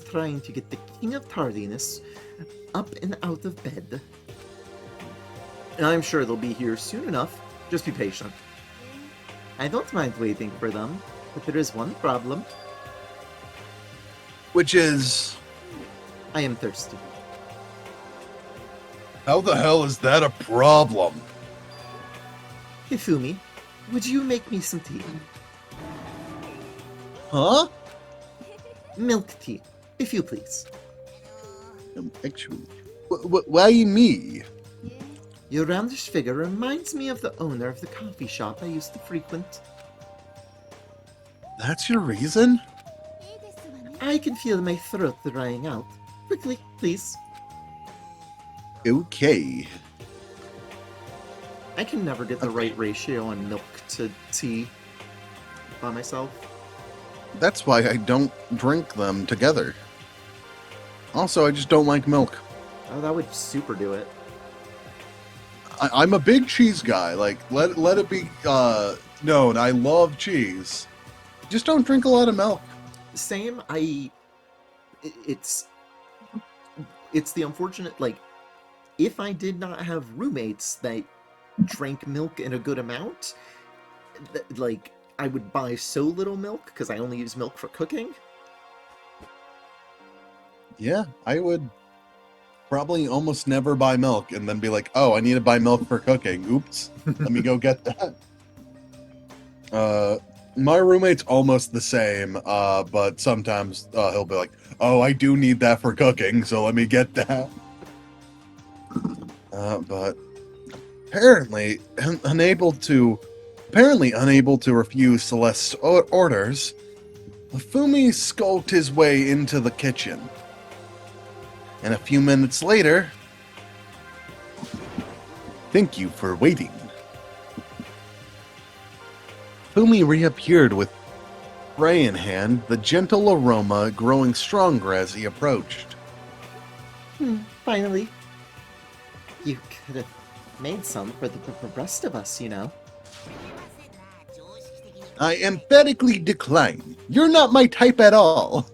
trying to get the King of Tardiness up and out of bed. And I'm sure they'll be here soon enough. Just be patient. I don't mind waiting for them, but there is one problem. Which is... I am thirsty. How the hell is that a problem? Hifumi, would you make me some tea? Huh? Milk tea, if you please. Actually, why me? Your roundish figure reminds me of the owner of the coffee shop I used to frequent. That's your reason? I can feel my throat drying out. Quickly, please. Okay. I can never get the right ratio on milk to tea by myself. That's why I don't drink them together. Also, I just don't like milk. Oh, that would super do it. I'm a big cheese guy. Like, let it be known. I love cheese. Just don't drink a lot of milk. Same. It's the unfortunate, like, if I did not have roommates that drank milk in a good amount, like, I would buy so little milk because I only use milk for cooking. Yeah, I would probably almost never buy milk and then be like, oh, I need to buy milk for cooking. Oops. Let me go get that. My roommate's almost the same, but sometimes he'll be like, oh, I do need that for cooking, so let me get that. But apparently unable to refuse Celeste's orders, Fumi skulked his way into the kitchen. And a few minutes later... Thank you for waiting. Fumi reappeared with spray in hand, the gentle aroma growing stronger as he approached. Finally. You could have made some for the rest of us, you know. I emphatically decline. You're not my type at all.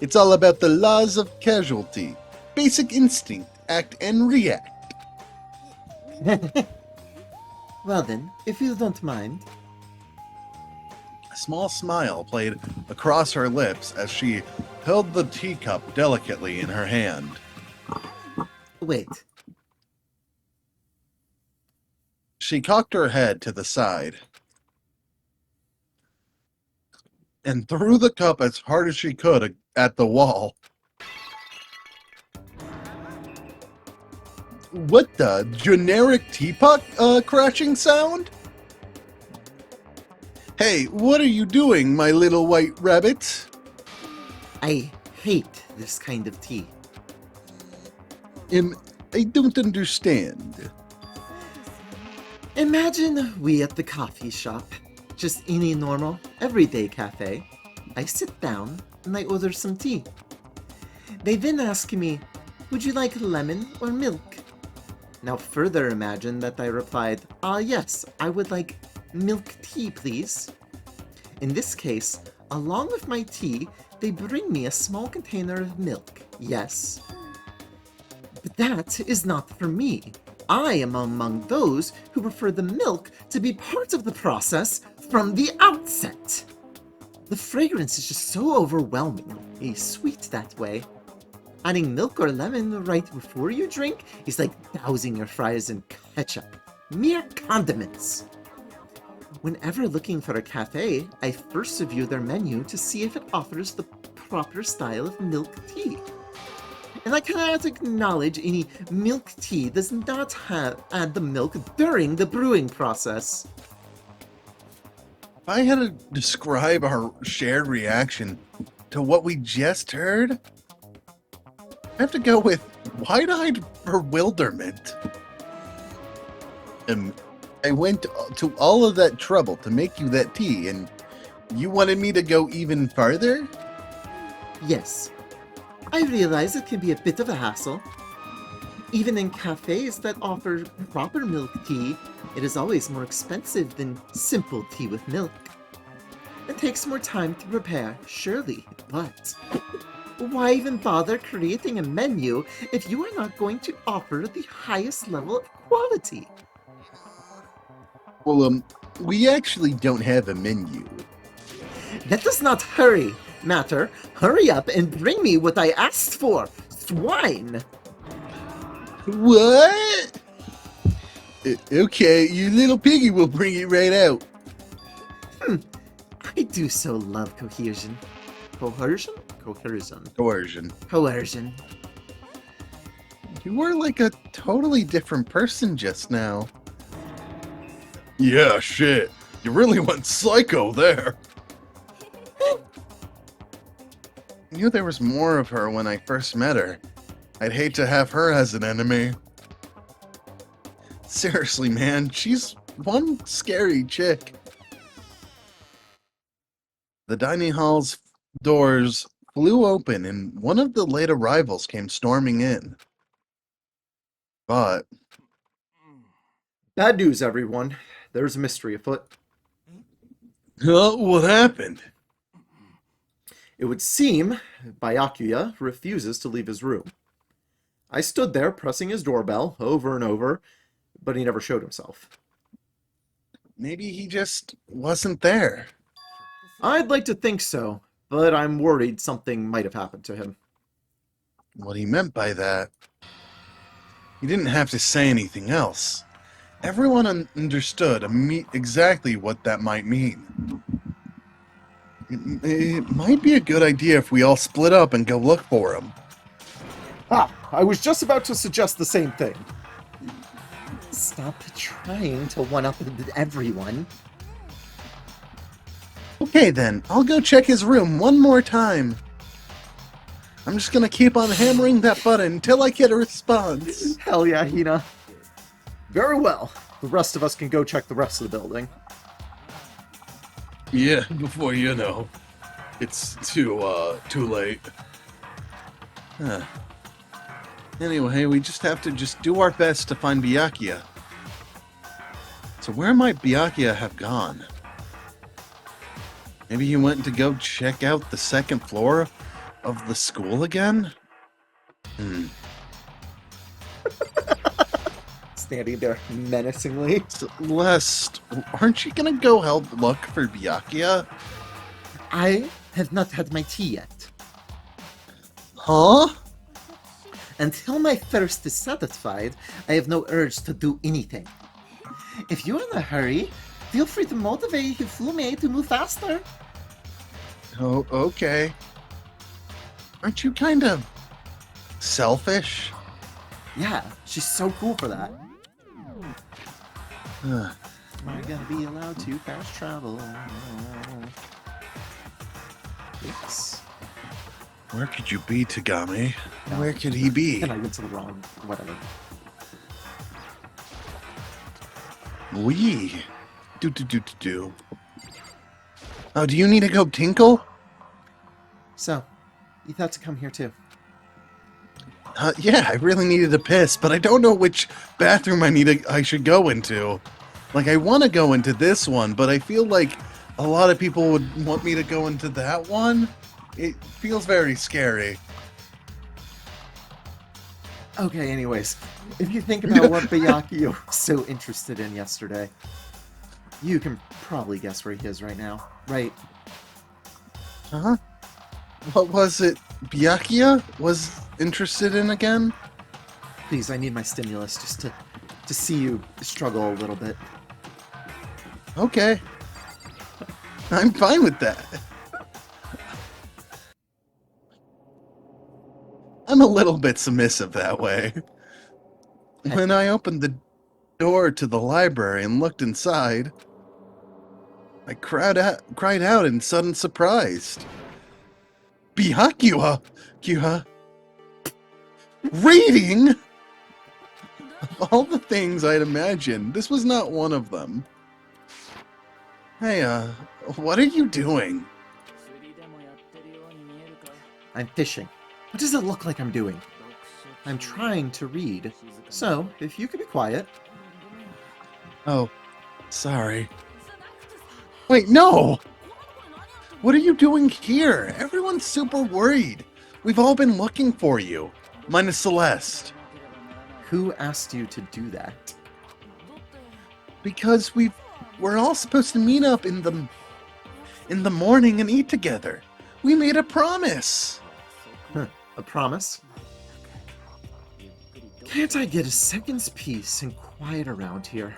It's all about the laws of casualty. Basic instinct, act and react. Well then, if you don't mind. A small smile played across her lips as she held the teacup delicately in her hand. Wait. She cocked her head to the side and threw the cup as hard as she could at the wall. What the generic teapot crashing sound? Hey, what are you doing, my little white rabbit? I hate this kind of tea. I don't understand. Imagine we at the coffee shop. Just any normal, everyday cafe. I sit down and I order some tea. They then ask me, would you like lemon or milk? Now further imagine that I replied, yes, I would like milk tea, please. In this case, along with my tea, they bring me a small container of milk, yes. But that is not for me. I am among those who prefer the milk to be part of the process from the outset. The fragrance is just so overwhelmingly sweet that way. Adding milk or lemon right before you drink is like dousing your fries in ketchup. Mere condiments. Whenever looking for a cafe, I first review their menu to see if it offers the proper style of milk tea. And I cannot acknowledge any milk tea does not add the milk during the brewing process. If I had to describe our shared reaction to what we just heard, I have to go with wide-eyed bewilderment. I went to all of that trouble to make you that tea, and you wanted me to go even farther? Yes, I realize it can be a bit of a hassle. Even in cafes that offer proper milk tea, it is always more expensive than simple tea with milk. It takes more time to prepare, surely, but why even bother creating a menu if you are not going to offer the highest level of quality? Well, we actually don't have a menu. That does not matter. Hurry up and bring me what I asked for, swine! What? Okay, you little piggy will bring it right out. I do so love cohesion. Coercion? Coercion. Coercion. You were like a totally different person just now. Yeah, shit. You really went psycho there. I knew there was more of her when I first met her. I'd hate to have her as an enemy. Seriously, man, she's one scary chick. The dining hall's doors flew open and one of the late arrivals came storming in. But Bad news, everyone. There's a mystery afoot. what happened? It would seem Byakuya refuses to leave his room. I stood there pressing his doorbell over and over, but he never showed himself. Maybe he just wasn't there. I'd like to think so, but I'm worried something might have happened to him. What he meant by that. He didn't have to say anything else. Everyone understood exactly what that might mean. It might be a good idea if we all split up and go look for him. I was just about to suggest the same thing. Stop trying to one-up everyone. Okay then, I'll go check his room one more time. I'm just gonna keep on hammering that button until I get a response. Hell yeah, Hina. Very well. The rest of us can go check the rest of the building. Yeah, before you know, it's too late. Anyway, we just have to do our best to find Byakuya. So where might Byakuya have gone? Maybe he went to go check out the second floor of the school again? Standing there menacingly. Celeste, aren't you gonna go help look for Byakuya? I have not had my tea yet. Huh? Until my thirst is satisfied, I have no urge to do anything. If you're in a hurry, feel free to motivate Hifume to move faster. Oh, okay. Aren't you kind of selfish? Yeah, she's so cool for that. Huh. I gotta be allowed to fast travel. Oops. Where could you be, Tagami? No. Where could he be? And I went to the wrong... whatever. We. Do. Oh, do you need to go tinkle? So, you thought to come here too? Yeah, I really needed to piss, but I don't know which bathroom I should go into. Like, I want to go into this one, but I feel like a lot of people would want me to go into that one. It feels very scary. Okay, anyways, if you think about what Byakuya was so interested in yesterday, you can probably guess where he is right now, right? Huh? What was it Byakuya was interested in again? Please, I need my stimulus just to see you struggle a little bit. Okay. I'm fine with that. I'm a little bit submissive that way. When I opened the door to the library and looked inside, I cried out in sudden surprise. Byakuya! Reading? Of all the things I'd imagined, this was not one of them. Hey, what are you doing? I'm fishing. What does it look like I'm doing? I'm trying to read. So, if you could be quiet. Oh, sorry. Wait, no! What are you doing here? Everyone's super worried. We've all been looking for you. Minus Celeste. Who asked you to do that? Because we're all supposed to meet up in the morning and eat together. We made a promise. A promise? Can't I get a second's peace and quiet around here?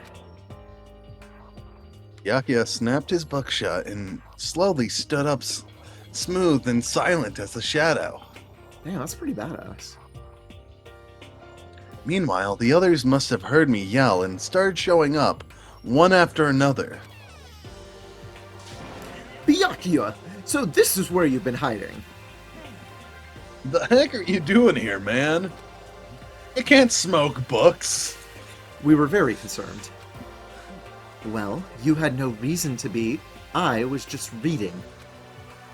Byakuya snapped his buckshot and slowly stood up smooth and silent as a shadow. Damn, that's pretty badass. Meanwhile, the others must have heard me yell and started showing up, one after another. Byakuya! So this is where you've been hiding. The heck are you doing here, man? You can't smoke books. We were very concerned. Well, you had no reason to be. I was just reading.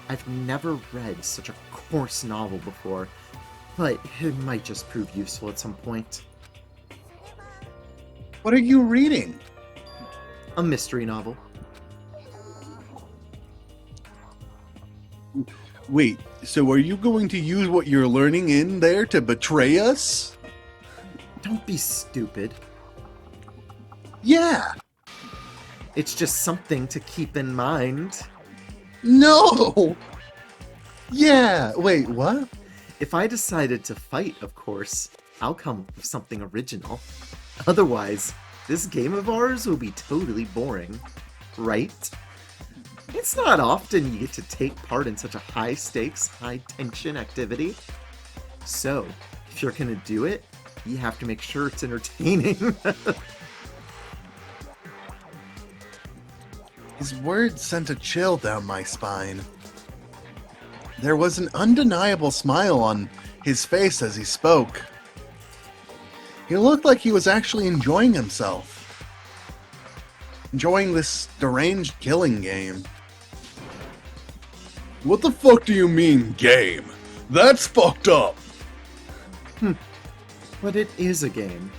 I've never read such a coarse novel before, but it might just prove useful at some point. What are you reading? A mystery novel. Wait, so are you going to use what you're learning in there to betray us? Don't be stupid. Yeah. It's just something to keep in mind. No! Yeah, wait, what? If I decided to fight, of course, I'll come up with something original. Otherwise, this game of ours will be totally boring. Right? It's not often you get to take part in such a high-stakes, high-tension activity. So, if you're gonna do it, you have to make sure it's entertaining. His words sent a chill down my spine. There was an undeniable smile on his face as he spoke. He looked like he was actually enjoying himself. Enjoying this deranged killing game. What the fuck do you mean, game? That's fucked up! But it is a game.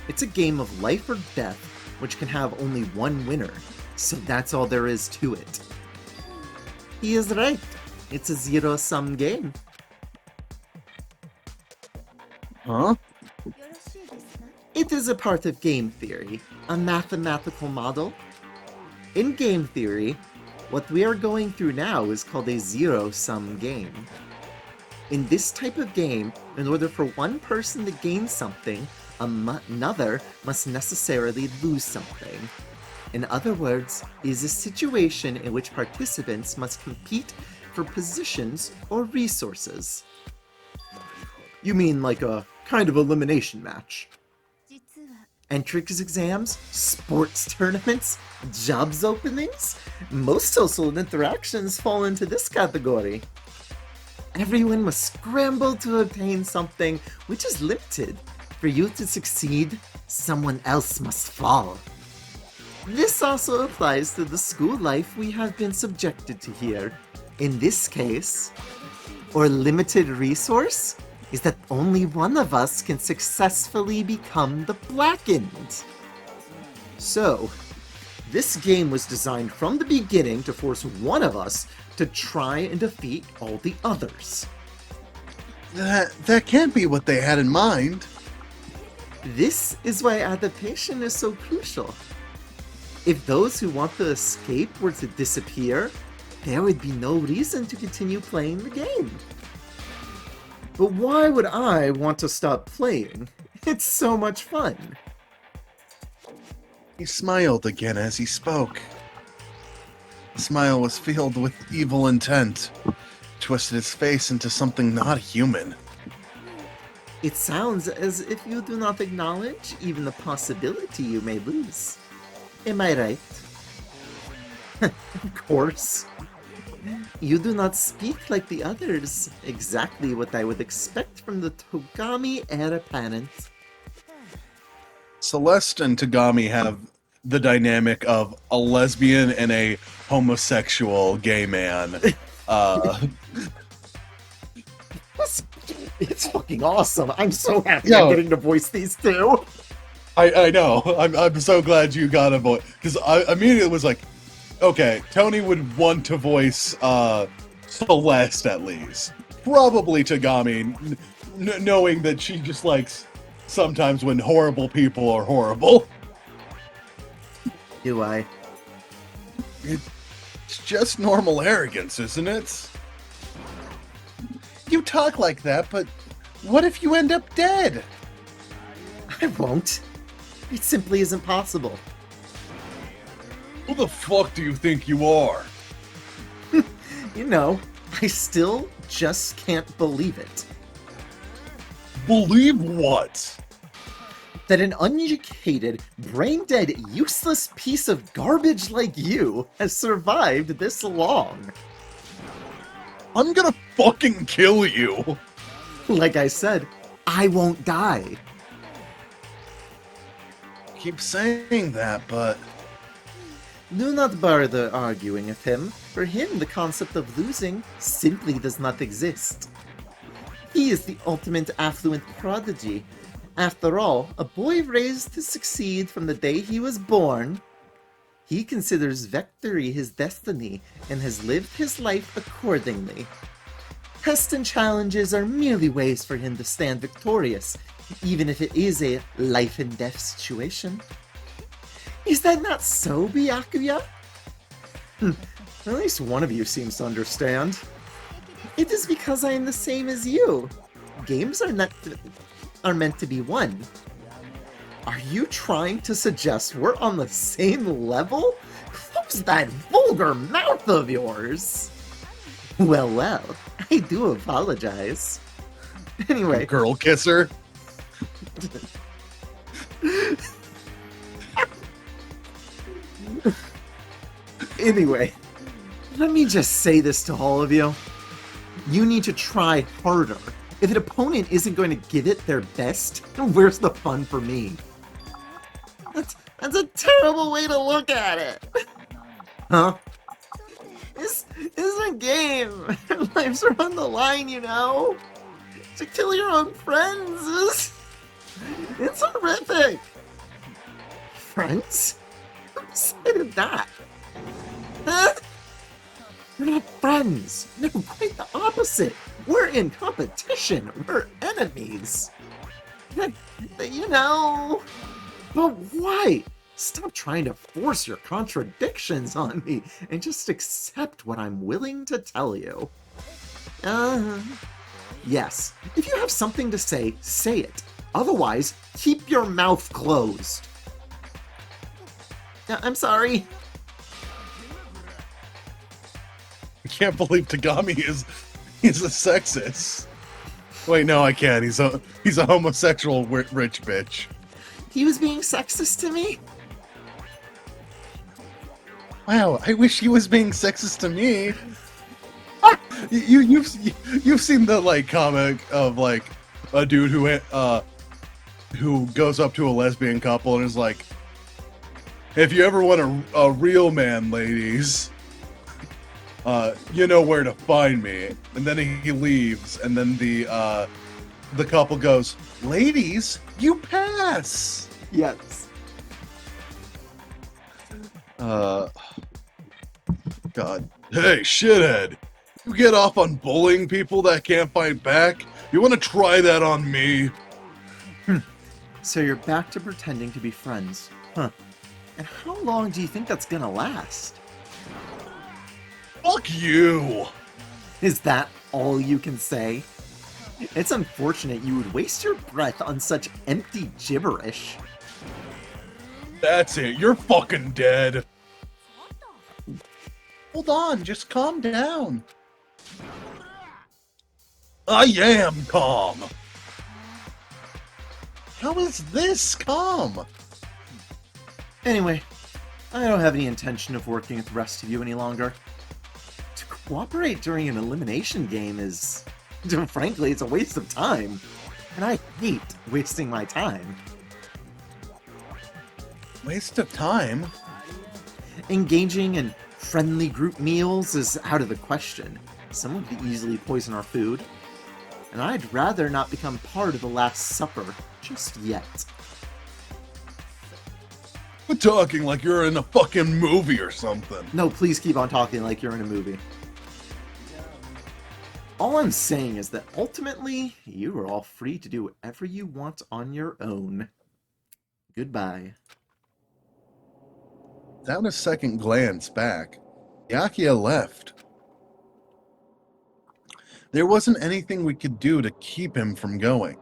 It's a game of life or death, which can have only one winner. So that's all there is to it. He is right. It's a zero-sum game. Huh? It is a part of game theory, a mathematical model. In game theory, what we are going through now is called a zero-sum game. In this type of game, in order for one person to gain something, another must necessarily lose something. In other words, it is a situation in which participants must compete for positions or resources. You mean like a kind of elimination match? Entrance exams, sports tournaments, jobs openings? Most social interactions fall into this category. Everyone must scramble to obtain something which is limited. For you to succeed, someone else must fall. This also applies to the school life we have been subjected to here. In this case, our limited resource is that only one of us can successfully become the Blackened. So, this game was designed from the beginning to force one of us to try and defeat all the others. That can't be what they had in mind. This is why adaptation is so crucial. If those who want to escape were to disappear, there would be no reason to continue playing the game. But why would I want to stop playing? It's so much fun. He smiled again as he spoke. The smile was filled with evil intent. Twisted his face into something not human. It sounds as if you do not acknowledge even the possibility you may lose. Am I right? Of course. You do not speak like the others. Exactly what I would expect from the Togami heir apparent. Celeste and Tagami have the dynamic of a lesbian and a homosexual gay man. It's fucking awesome. I'm so happy Yo. I'm getting to voice these two. I know. I'm so glad you got a voice, because I immediately was like, okay, Tony would want to voice Celeste at least. Probably Tagami, knowing that she just likes sometimes when horrible people are horrible. Do I? It's just normal arrogance, isn't it? You talk like that, but what if you end up dead? I won't. It simply isn't possible. Who the fuck do you think you are? You know, I still just can't believe it. Believe what? That an uneducated, brain-dead, useless piece of garbage like you has survived this long. I'm gonna fucking kill you. Like I said, I won't die. Keep saying that, but Do not bother arguing with him. For him, the concept of losing simply does not exist. He is the ultimate affluent prodigy. After all, a boy raised to succeed from the day he was born. He considers victory his destiny and has lived his life accordingly. Tests and challenges are merely ways for him to stand victorious, even if it is a life and death situation. Is that not so, Byakuya? At least one of you seems to understand. It is because I am the same as you. Games are meant to be won. Are you trying to suggest we're on the same level? Close that vulgar mouth of yours! Well, I do apologize. Anyway, girl kisser. Let me just say this to all of you. You need to try harder. If an opponent isn't going to give it their best, where's the fun for me? That's a terrible way to look at it. Huh? This is a game. Lives are on the line, you know? To kill your own friends it's horrific. Friends? Who decided that? Huh? We're not friends. No, quite the opposite. We're in competition. We're enemies. You know. But why? Stop trying to force your contradictions on me and just accept what I'm willing to tell you. Yes. If you have something to say, say it. Otherwise, keep your mouth closed. I'm sorry. I can't believe Tagami is a sexist. Wait, no, I can't. He's a homosexual rich bitch. He was being sexist to me? Wow, I wish he was being sexist to me. You've seen the like comic of like a dude who goes up to a lesbian couple and is like, if you ever want a real man, ladies, you know where to find me. And then he leaves, and then the couple goes, ladies, you pass. Yes. God. Hey, shithead. You get off on bullying people that can't fight back? You want to try that on me? So you're back to pretending to be friends. Huh. And how long do you think that's gonna last? Fuck you. Is that all you can say? It's unfortunate you would waste your breath on such empty gibberish. That's it. You're fucking dead. Hold on. Just calm down. I am calm. How is this calm? Anyway, I don't have any intention of working with the rest of you any longer. To cooperate during an elimination game is, frankly, it's a waste of time. And I hate wasting my time. Waste of time? Engaging in friendly group meals is out of the question. Someone could easily poison our food. And I'd rather not become part of the Last Supper just yet. Quit talking like you're in a fucking movie or something. No, please keep on talking like you're in a movie. All I'm saying is that ultimately, you are all free to do whatever you want on your own. Goodbye. Without a second glance back, Yakia left. There wasn't anything we could do to keep him from going.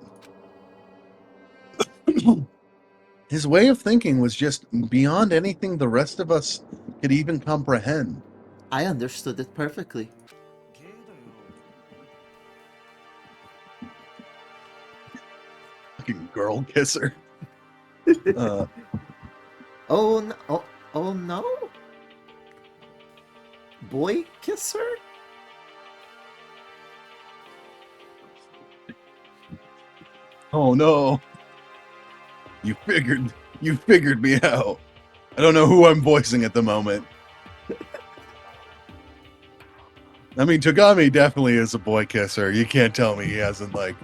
His way of thinking was just beyond anything the rest of us could even comprehend. I understood it perfectly. Fucking girl kisser. Oh no! Oh no! Boy kisser? Oh no. You figured me out. I don't know who I'm voicing at the moment. I mean, Togami definitely is a boy kisser. You can't tell me he hasn't, like,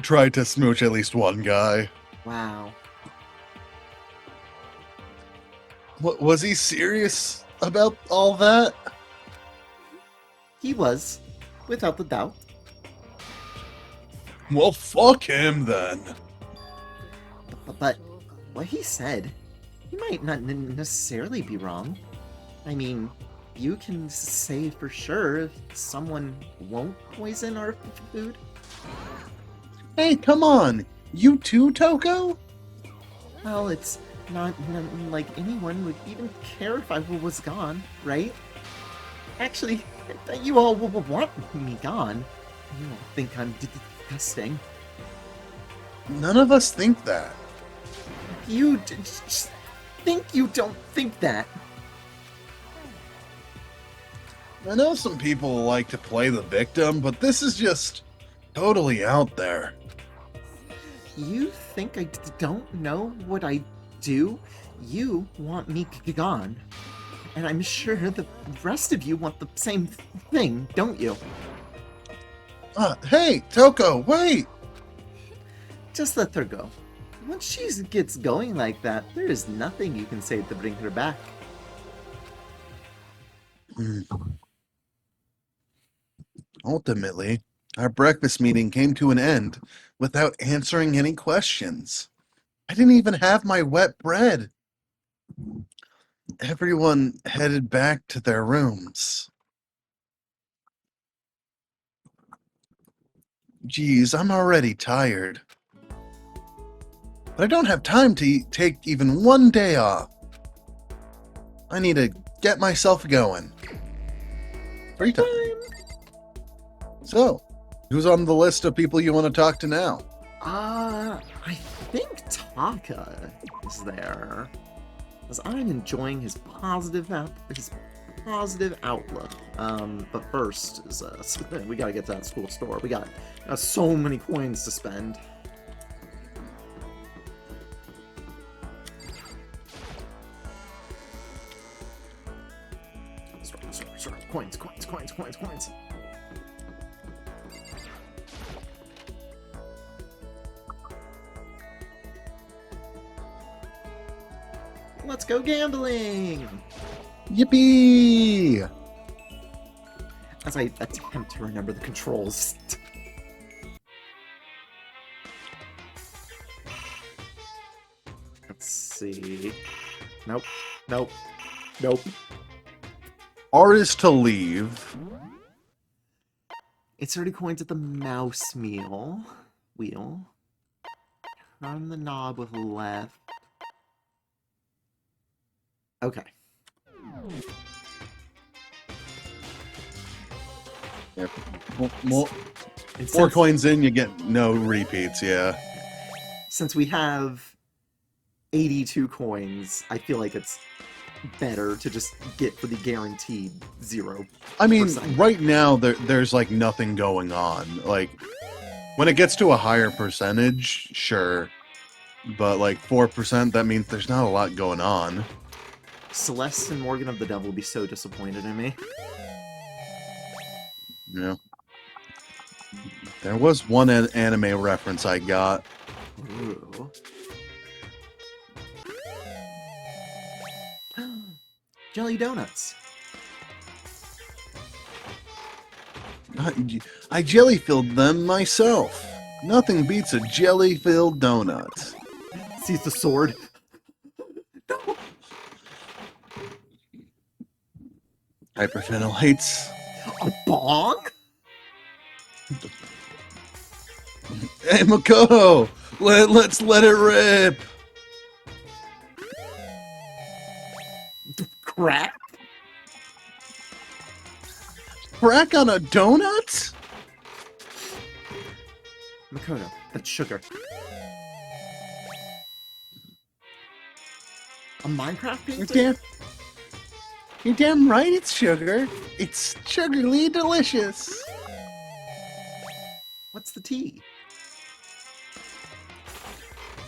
tried to smooch at least one guy. Wow. What, was he serious about all that? He was, without the doubt. Well, fuck him then. But what he said, he might not necessarily be wrong. I mean, you can say for sure if someone won't poison our food. Hey, come on. You too, Toko? Well, it's not like anyone would even care if I was gone, right? Actually, you all will want me gone. You don't think I'm disgusting. None of us think that. You just think you don't think that. I know some people like to play the victim, but this is just totally out there. You think I don't know what I do? You want me gone. And I'm sure the rest of you want the same thing, don't you? Hey, Toko, wait! Just let her go. Once she gets going like that, there is nothing you can say to bring her back. Ultimately, our breakfast meeting came to an end without answering any questions. I didn't even have my wet bread. Everyone headed back to their rooms. Geez, I'm already tired. But I don't have time to take even one day off. I need to get myself going. Free time. So, who's on the list of people you want to talk to now? I think Taka is there. As I'm enjoying his positive outlook. But first is we gotta get to that school store. We got so many coins to spend. Store. Coins. Let's go gambling! Yippee! As I attempt to remember the controls. Let's see. Nope. Artist to leave. It's 30 coins at the mouse wheel. Turn the knob with left. Okay. Yeah, more And four coins in, you get no repeats, yeah. Since we have 82 coins, I feel like it's better to just get for the guaranteed 0. I mean, right now, there's like nothing going on. Like, when it gets to a higher percentage, sure. But like 4%, that means there's not a lot going on. Celeste and Morgan of the Devil will be so disappointed in me. Yeah. There was one anime reference I got. Ooh. Jelly donuts. I jelly-filled them myself. Nothing beats a jelly-filled donut. Sees the sword. No. Hyperventilates. A bong? Hey, Makoto! Let's let it rip! Crack? Crack on a donut? Makoto, that's sugar. A Minecraft painting? You're damn right it's sugar. It's sugarly delicious. What's the tea?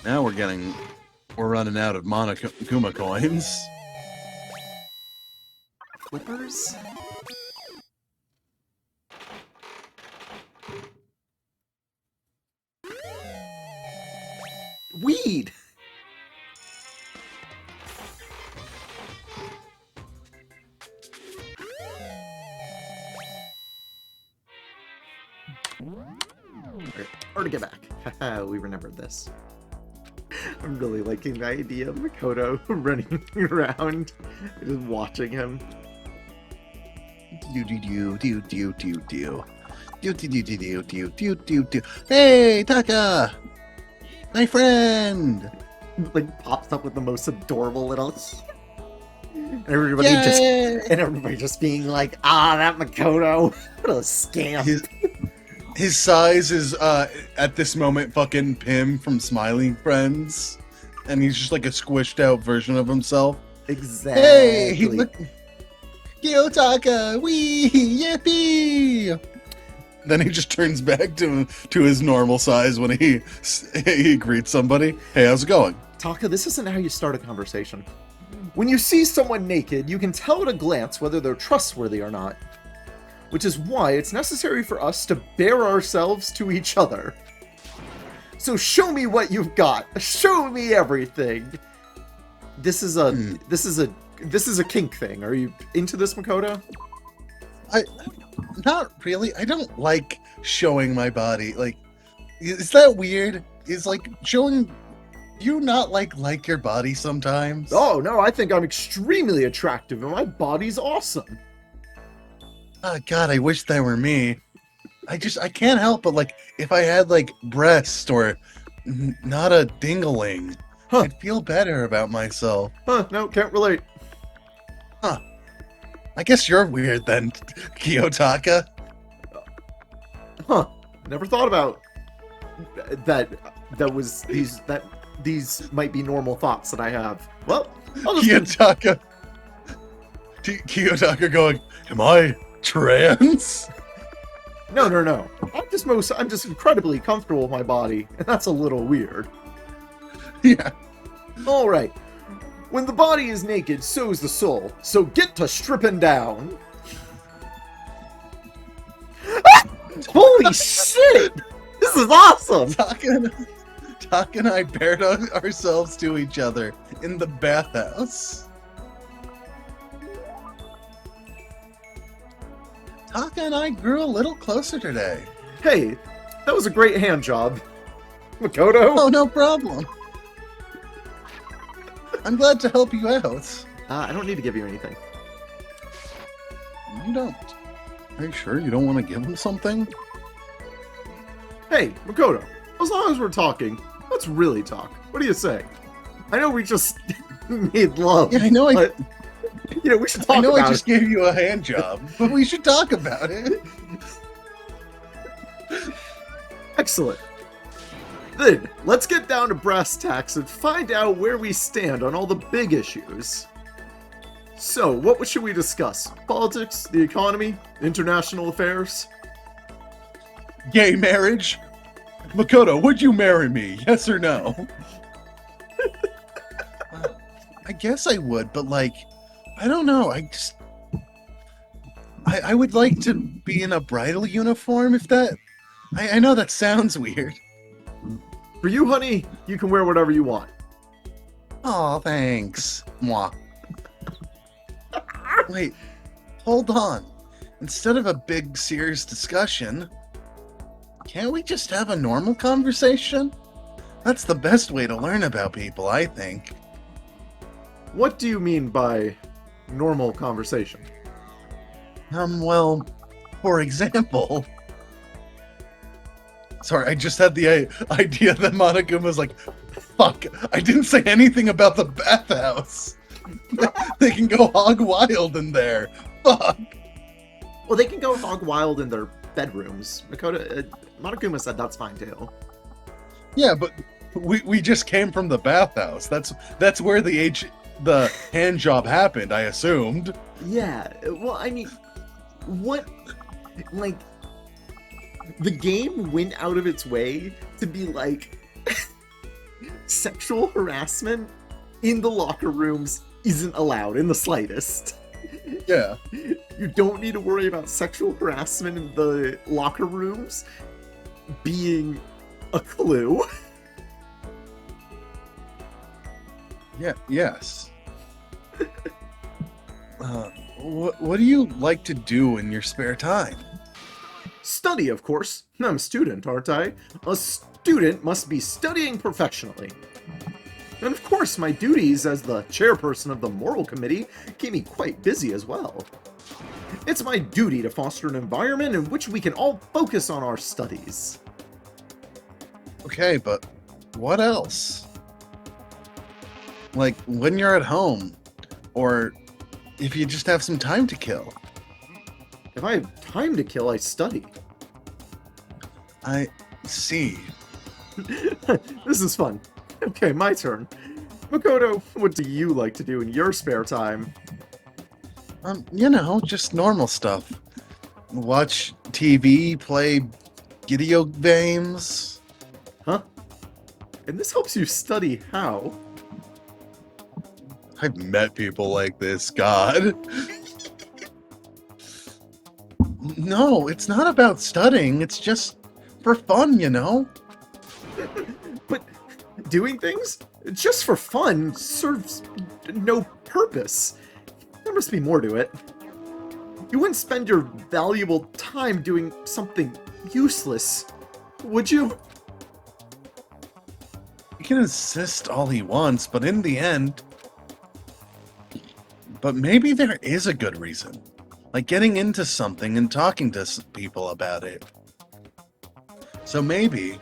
Now we're running out of Monokuma coins. Flippers? Weed! Or to get back. Haha, we remembered this. I'm really liking the idea of Makoto running around, just watching him. Hey, Taka! My friend! Like, pops up with the most adorable little... And everybody just being like, ah, that Makoto! What a scam! His size is, at this moment, fucking Pim from Smiling Friends. And he's just like a squished out version of himself. Exactly. Hey, look! Kiyotaka! Wee! Yippee! Then he just turns back to his normal size when he greets somebody. Hey, how's it going? Taka, this isn't how you start a conversation. When you see someone naked, you can tell at a glance whether they're trustworthy or not. Which is why it's necessary for us to bear ourselves to each other. So show me what you've got. Show me everything. This is a kink thing. Are you into this, Makoto? Not really. I don't like showing my body. Like, is that weird? Is like showing you not like your body sometimes? Oh no, I think I'm extremely attractive and my body's awesome. Oh God, I wish that were me. I can't help but like if I had like breasts or not a dingling, I'd feel better about myself. Huh, no, can't relate. Huh. I guess you're weird then, Kiyotaka. Huh. Never thought about these might be normal thoughts that I have. Well, I'll just Kiyotaka going, am I Trans? No. I'm just incredibly comfortable with my body, and that's a little weird. Yeah. Alright. When the body is naked, so is the soul. So get to stripping down. Holy shit! This is awesome! Doc and I paired ourselves to each other in the bathhouse. Taka and I grew a little closer today. Hey, that was a great hand job. Makoto? Oh, no problem. I'm glad to help you out. I don't need to give you anything. You don't. Are you sure you don't want to give him something? Hey, Makoto, as long as we're talking, let's really talk. What do you say? I know we just made love. Yeah, I know. But, we should talk I know about I just gave you a hand job, but we should talk about it. Excellent. Then, let's get down to brass tacks and find out where we stand on all the big issues. So, what should we discuss? Politics, the economy, international affairs? Gay marriage? Makoto, would you marry me? Yes or no? I guess I would, but I don't know. I would like to be in a bridal uniform if that... I know that sounds weird. For you, honey, you can wear whatever you want. Aw, thanks. Mwah. Wait, hold on. Instead of a big, serious discussion, can't we just have a normal conversation? That's the best way to learn about people, I think. What do you mean by normal conversation? Well, for example... Sorry, I just had the idea that Monoguma's like, fuck, I didn't say anything about the bathhouse. They can go hog wild in there. Fuck. Well, they can go hog wild in their bedrooms. Monokuma said that's fine too. Yeah, but we just came from the bathhouse. That's where the hand job happened, I assumed. Yeah, well, I mean, what, the game went out of its way to be sexual harassment in the locker rooms isn't allowed in the slightest. Yeah. You don't need to worry about sexual harassment in the locker rooms being a clue. Yeah, yes. What do you like to do in your spare time? Study, of course. I'm a student, aren't I? A student must be studying professionally. And of course, my duties as the chairperson of the Moral Committee keep me quite busy as well. It's my duty to foster an environment in which we can all focus on our studies. Okay, but what else? Like when you're at home, or if you just have some time to kill. If I have time to kill, I study. I see. This is fun. Okay, my turn. Makoto, what do you like to do in your spare time? Just normal stuff. Watch TV, play video games. Huh? And this helps you study how? I've met people like this, God. No, it's not about studying, it's just for fun, But doing things just for fun serves no purpose. There must be more to it. You wouldn't spend your valuable time doing something useless, would you? He can insist all he wants, but in the end... But maybe there is a good reason. Like getting into something and talking to people about it. So maybe...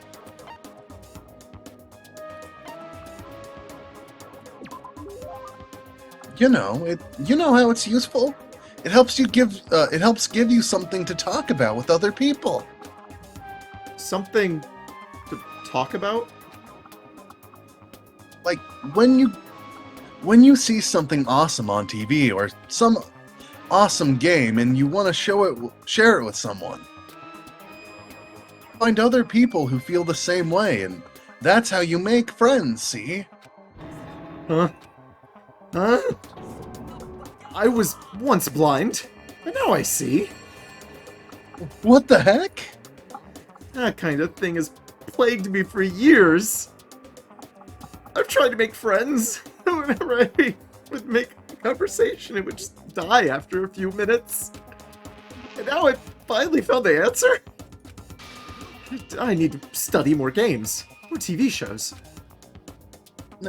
You know how it's useful? It helps give you something to talk about with other people. Something to talk about? Like when you see something awesome on TV or awesome game and you want to share it with someone. Find other people who feel the same way, and that's how you make friends, see? Huh? Huh? I was once blind, but now I see. What the heck? That kind of thing has plagued me for years. I've tried to make friends. Whenever I would make a conversation, it would just die after a few minutes. And now I finally found the answer. I need to study more games, more TV shows.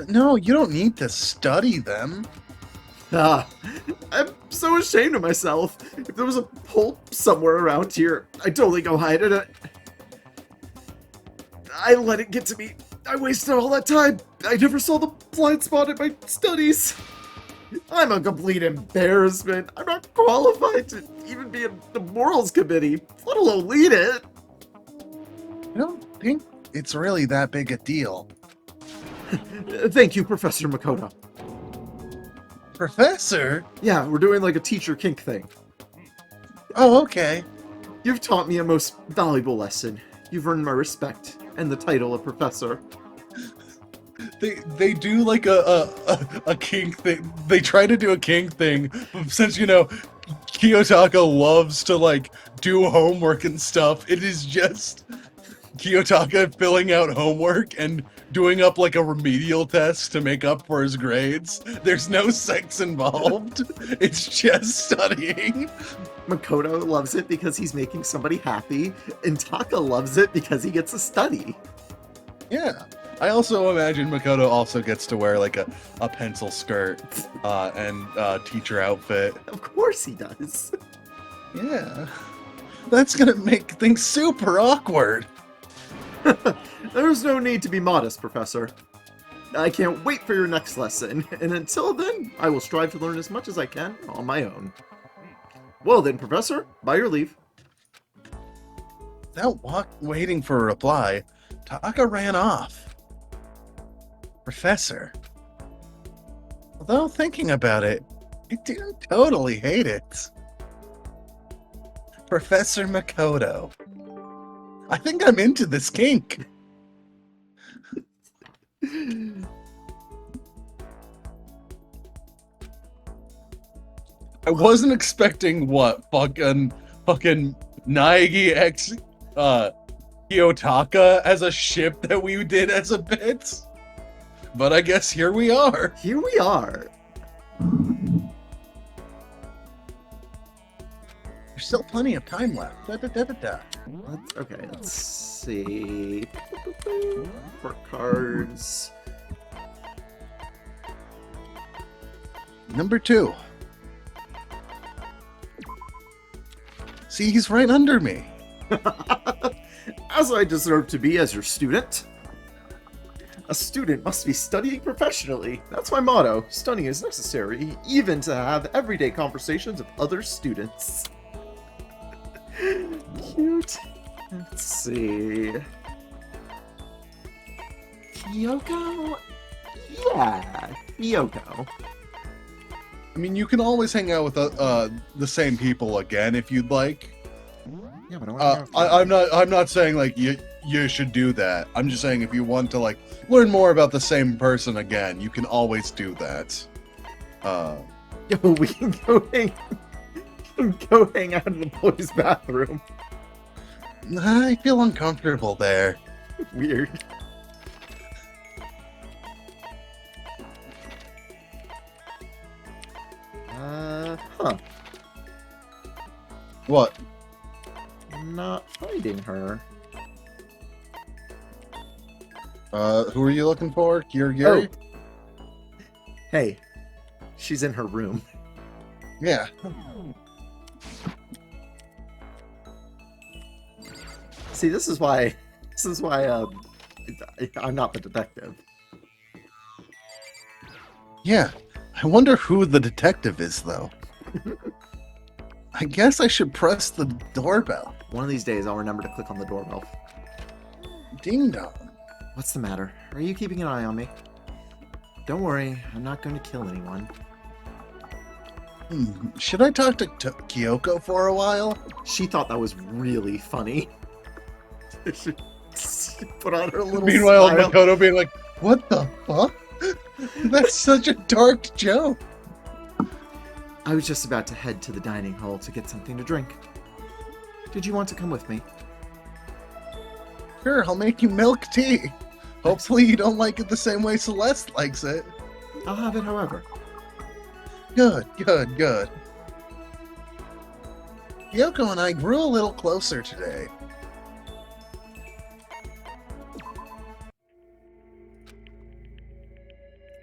No, you don't need to study them. Ah, I'm so ashamed of myself. If there was a pulp somewhere around here, I'd totally go hide it. I let it get to me. I wasted all that time. I never saw the blind spot in my studies. I'm a complete embarrassment. I'm not qualified to even be in the morals committee, let alone lead it. I don't think it's really that big a deal. Thank you, Professor Makoto. Professor? Yeah, we're doing like a teacher kink thing. Oh, okay. You've taught me a most valuable lesson. You've earned my respect and the title of professor. They do like a kink thing. They try to do a kink thing since Kiyotaka loves to like do homework and stuff. It is just Kiyotaka filling out homework and doing up like a remedial test to make up for his grades. There's no sex involved. It's just studying. Makoto loves it because he's making somebody happy, and Taka loves it because he gets to study. Yeah. I also imagine Makoto also gets to wear like a pencil skirt and teacher outfit. Of course he does. Yeah. That's gonna make things super awkward. There's no need to be modest, Professor. I can't wait for your next lesson, and until then, I will strive to learn as much as I can on my own. Well then, Professor, by your leave. Without waiting for a reply, Taka ran off. Professor. Although thinking about it, I do totally hate it. Professor Makoto. I think I'm into this kink. I wasn't expecting fucking Naegi X Kiyotaka as a ship that we did as a bit. But I guess here we are. Here we are. There's still plenty of time left. Okay, let's see. For cards. Number 2. See, he's right under me. As I deserve to be as your student. A student must be studying professionally. That's my motto. Studying is necessary, even to have everyday conversations with other students. Cute. Let's see. Kyoko? Yeah, Kyoko. I mean, you can always hang out with the same people again if you'd like. Yeah, but I I'm not saying like you should do that. I'm just saying if you want to like learn more about the same person again, you can always do that. Yo, we can go hang out in the boys' bathroom. I feel uncomfortable there. Weird. Huh. What? Not finding her. Who are you looking for? Yuri? Hey, she's in her room. Yeah. See, this is why I'm not the detective. Yeah. I wonder who the detective is, though. I guess I should press the doorbell. One of these days, I'll remember to click on the doorbell. Ding dong. What's the matter? Are you keeping an eye on me? Don't worry, I'm not going to kill anyone. Should I talk to Kyoko for a while? She thought that was really funny. She put on her little Meanwhile, smile. Makoto being like, "What the fuck? That's such a dark joke." I was just about to head to the dining hall to get something to drink. Did you want to come with me? Sure, I'll make you milk tea. Hopefully you don't like it the same way Celeste likes it. I'll have it however. Good. Kyoko and I grew a little closer today.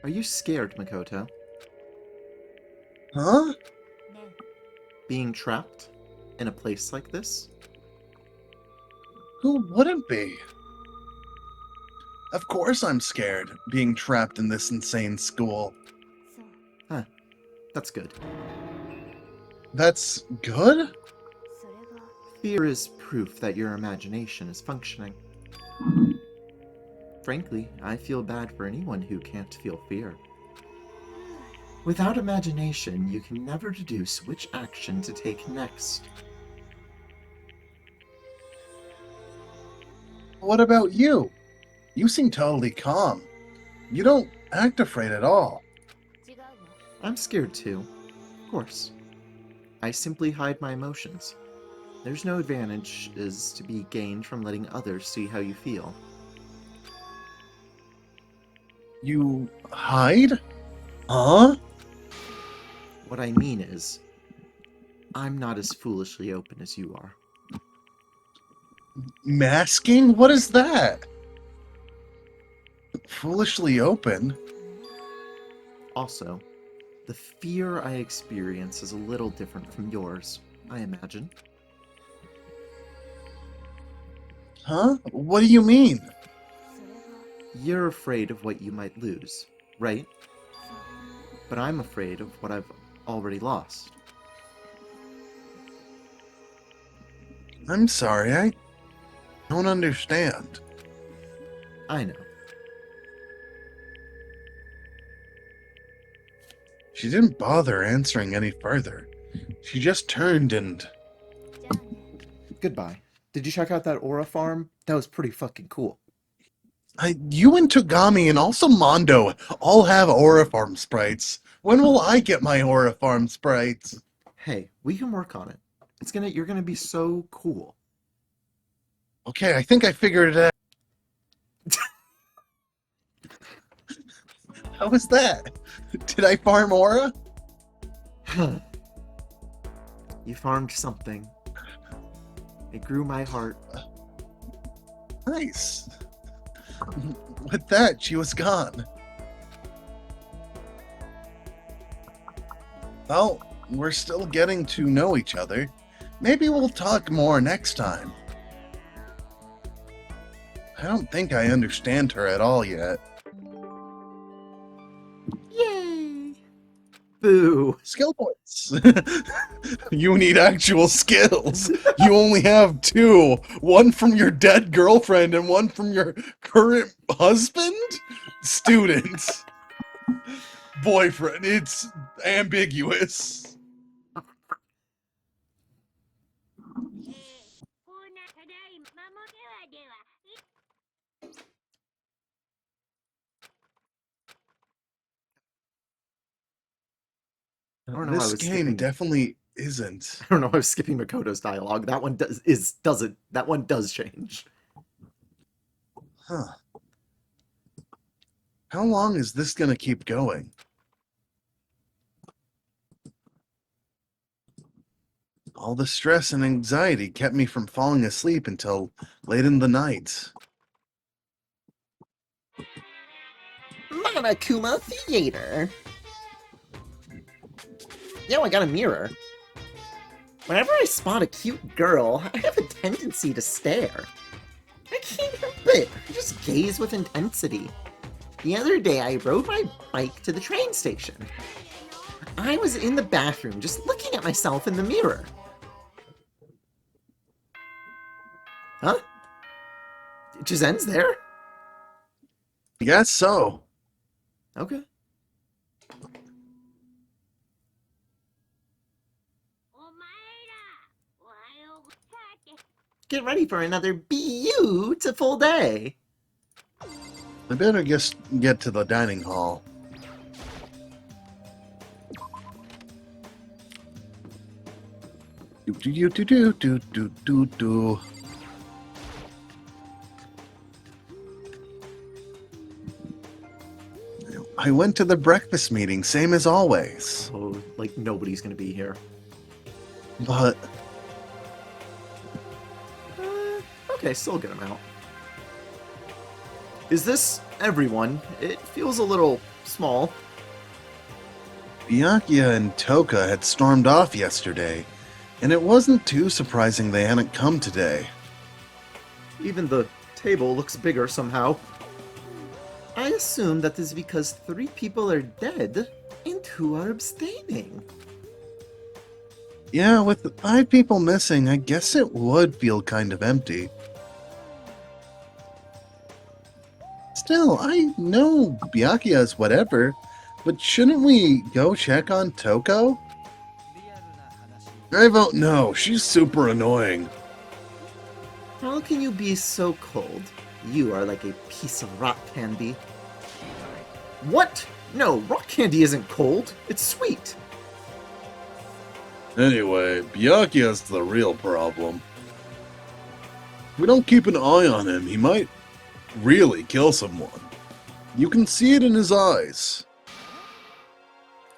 Are you scared, Makoto? Huh? Being trapped in a place like this? Who wouldn't be? Of course I'm scared, being trapped in this insane school. Huh. That's good. That's good? Fear is proof that your imagination is functioning. Frankly, I feel bad for anyone who can't feel fear. Without imagination, you can never deduce which action to take next. What about you? You seem totally calm. You don't act afraid at all. I'm scared too, of course. I simply hide my emotions. There's no advantage is to be gained from letting others see how you feel. You hide? Huh? What I mean is, I'm not as foolishly open as you are. Masking? What is that? Foolishly open? Also, the fear I experience is a little different from yours, I imagine. Huh? What do you mean? You're afraid of what you might lose, right? But I'm afraid of what I've already lost. I'm sorry, I don't understand. I know. She didn't bother answering any further. She just turned and... Goodbye. Did you check out that Aura farm? That was pretty fucking cool. You and Togami and also Mondo all have Aura Farm sprites. When will I get my Aura Farm sprites? Hey, we can work on it. You're gonna be so cool. Okay, I think I figured it out. How was that? Did I farm Aura? You farmed something. It grew my heart. Nice. With that, she was gone. Well, we're still getting to know each other. Maybe we'll talk more next time. I don't think I understand her at all yet. Yay! Boo! Skill points. You need actual skills. You only have two. One from your dead girlfriend and one from your current husband? Student. Boyfriend. It's ambiguous. I don't know why I This was game skipping. definitely isn't. I don't know why I was skipping Makoto's dialogue. That one doesn't. That one does change. Huh. How long is this gonna keep going? All the stress and anxiety kept me from falling asleep until late in the night. Monokuma Theater. Yo, I got a mirror. Whenever I spot a cute girl, I have a tendency to stare. I can't help it. I just gaze with intensity. The other day, I rode my bike to the train station. I was in the bathroom just looking at myself in the mirror. Huh? It just ends there? I guess so. Okay. get ready for another beautiful day. I better just get to the dining hall. Do. I went to the breakfast meeting, same as always. Oh, like nobody's gonna be here. But Okay, still get him out. Is this everyone? It feels a little small. Byakuya and Toka had stormed off yesterday, and it wasn't too surprising they hadn't come today. Even the table looks bigger somehow. I assume that is because 3 people are dead and 2 are abstaining. Yeah, with 5 people missing, I guess it would feel kind of empty. Still, I know Byakuya's whatever, but shouldn't we go check on Toko? I vote no, she's super annoying. How can you be so cold? You are like a piece of rock candy. What? No, rock candy isn't cold. It's sweet. Anyway, Byakuya's the real problem. If we don't keep an eye on him, he might really kill someone. You can see it in his eyes.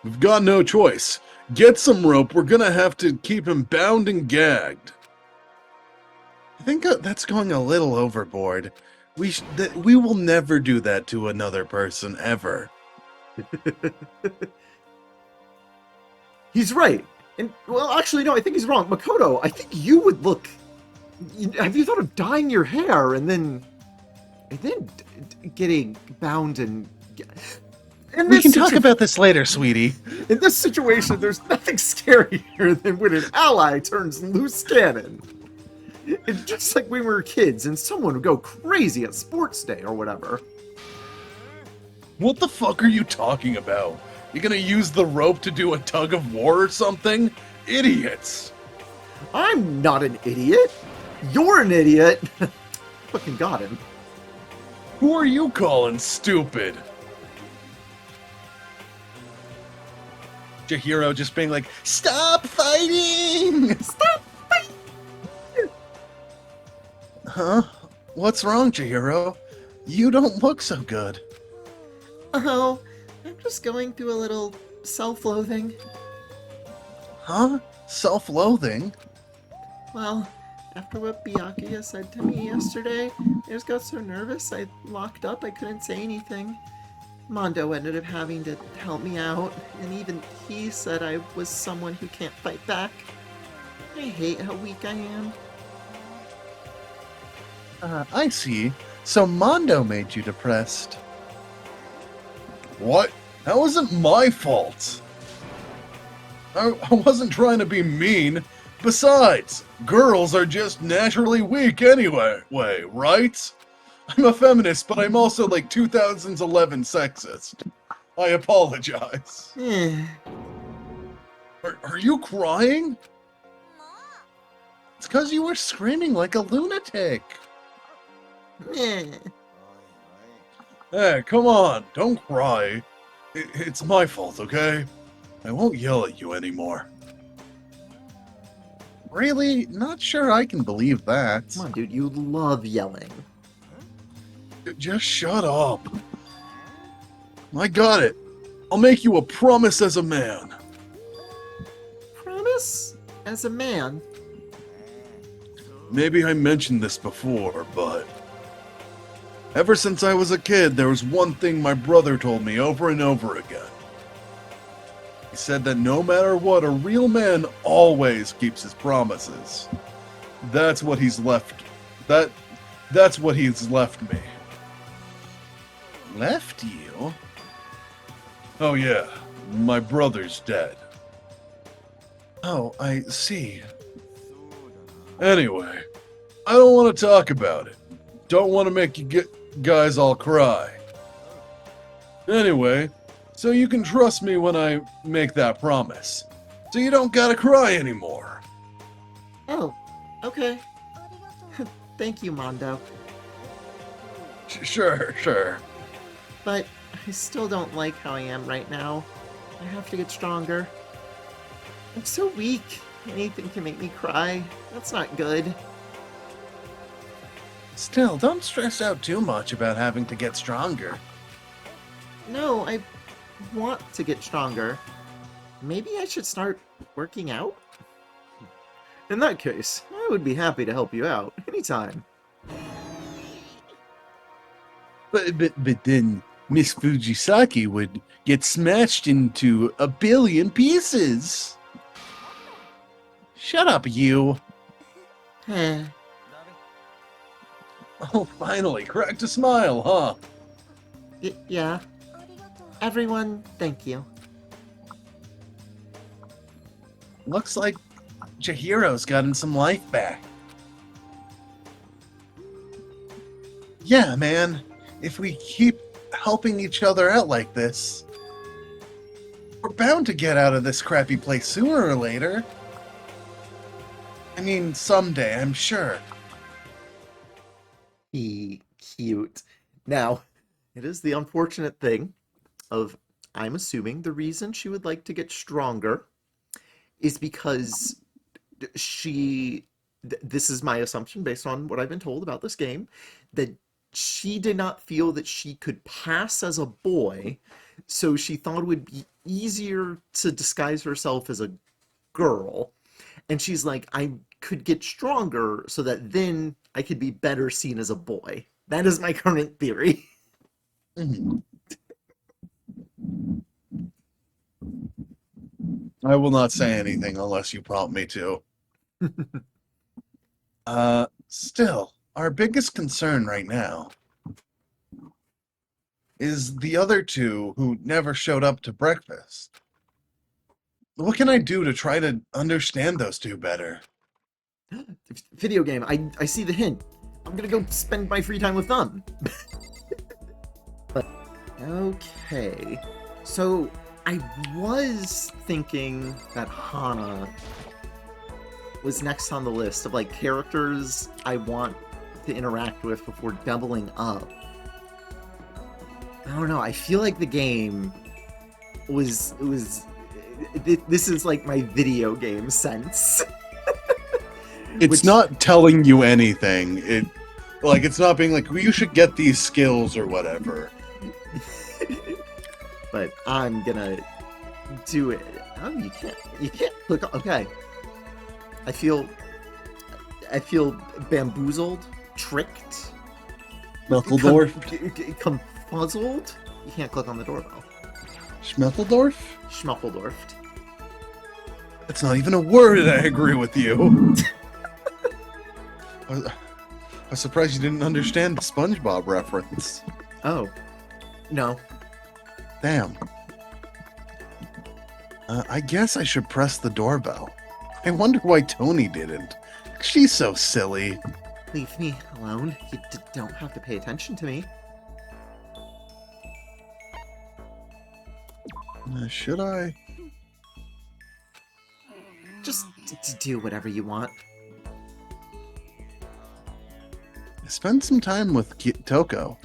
We've got no choice. Get some rope, we're gonna have to keep him bound and gagged. I think that's going a little overboard. We will never do that to another person, ever. He's right. And, well, actually, no, I think he's wrong. Makoto, I think you would look... Have you thought of dyeing your hair and then getting bound and... We can talk about this later, sweetie. In this situation, there's nothing scarier than when an ally turns loose cannon. It's just like when we were kids and someone would go crazy at sports day or whatever. What the fuck are you talking about? You gonna use the rope to do a tug of war or something? Idiots! I'm not an idiot. You're an idiot. Fucking got him. Who are you calling stupid? Chihiro just being like, stop fighting! Stop fighting! Huh? What's wrong, Chihiro? You don't look so good. Oh, I'm just going through a little self-loathing. Huh? Self-loathing? Well, after what Byakuya said to me yesterday, I just got so nervous I locked up, I couldn't say anything. Mondo ended up having to help me out, and even he said I was someone who can't fight back. I hate how weak I am. I see. So Mondo made you depressed. What? That wasn't my fault. I wasn't trying to be mean. Besides, girls are just naturally weak anyway, right? I'm a feminist, but I'm also like 2011 sexist. I apologize. Eh, Are you crying? It's because you were screaming like a lunatic. eh. Hey, come on, don't cry. It's my fault, okay? I won't yell at you anymore. Really? Not sure I can believe that. Come on, dude. You love yelling. Just shut up. I got it. I'll make you a promise as a man. Promise? As a man? Maybe I mentioned this before, but... ever since I was a kid, there was one thing my brother told me over and over again. He said that no matter what, a real man always keeps his promises. That's what he's left... That's what he's left me. Left you? Oh yeah, my brother's dead. Oh, I see. Anyway, I don't want to talk about it. Don't want to make you guys all cry. Anyway, so you can trust me when I make that promise. So you don't gotta cry anymore. Oh, okay. Thank you, Mondo. Sure. But I still don't like how I am right now. I have to get stronger. I'm so weak. Anything can make me cry. That's not good. Still, don't stress out too much about having to get stronger. No, I want to get stronger. Maybe I should start working out? In that case, I would be happy to help you out anytime. But then Miss Fujisaki would get smashed into a billion pieces. Shut up, you. Eh. Oh, finally, cracked a smile, huh? Yeah. Everyone, thank you. Looks like Chihiro's gotten some life back. Yeah, man. If we keep helping each other out like this, we're bound to get out of this crappy place sooner or later. I mean, someday, I'm sure. Be cute. Now, it is the unfortunate thing of, I'm assuming the reason she would like to get stronger is because this is my assumption based on what I've been told about this game, that she did not feel that she could pass as a boy, so she thought it would be easier to disguise herself as a girl. And she's like, I could get stronger so that then I could be better seen as a boy. That is my current theory. Mhm. I will not say anything unless you prompt me to. Still, our biggest concern right now is the other two who never showed up to breakfast. What can I do to try to understand those two better? Video game, I see the hint. I'm gonna go spend my free time with them. But, okay. So, I was thinking that Hana was next on the list of, like, characters I want to interact with before doubling up. I don't know, I feel like the game was this is like my video game sense. It's not telling you anything. It's not being like, well, you should get these skills or whatever. But I'm gonna do it. Oh, you can't click on, okay. I feel bamboozled, tricked, Schmeckledorf? confuzzled. You can't click on the doorbell. Schmeckledorf? Schmuffledorfed. That's not even a word, and I agree with you. I was surprised you didn't understand the SpongeBob reference. Oh, no. Damn. I guess I should press the doorbell. I wonder why Tony didn't. She's so silly. Leave me alone. You don't have to pay attention to me. Should I? Just do whatever you want. Spend some time with Toko.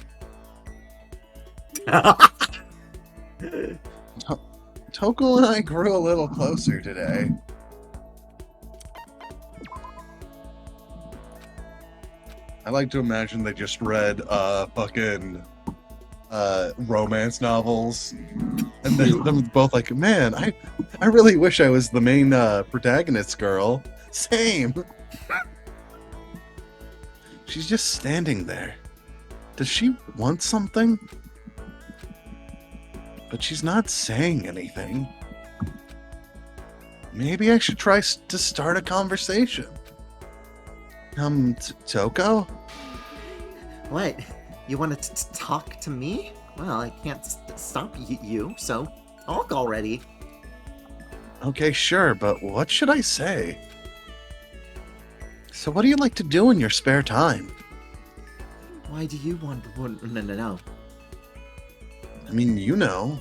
Toko and I grew a little closer today. I like to imagine they just read fucking romance novels, and them both like, man, I really wish I was the main protagonist girl. Same. She's just standing there. Does she want something? But she's not saying anything. Maybe I should try to start a conversation. Toko? What? You want to talk to me? Well, I can't stop you, so talk already. Okay, sure, but what should I say? So what do you like to do in your spare time? Why do you want to know? I mean, you know.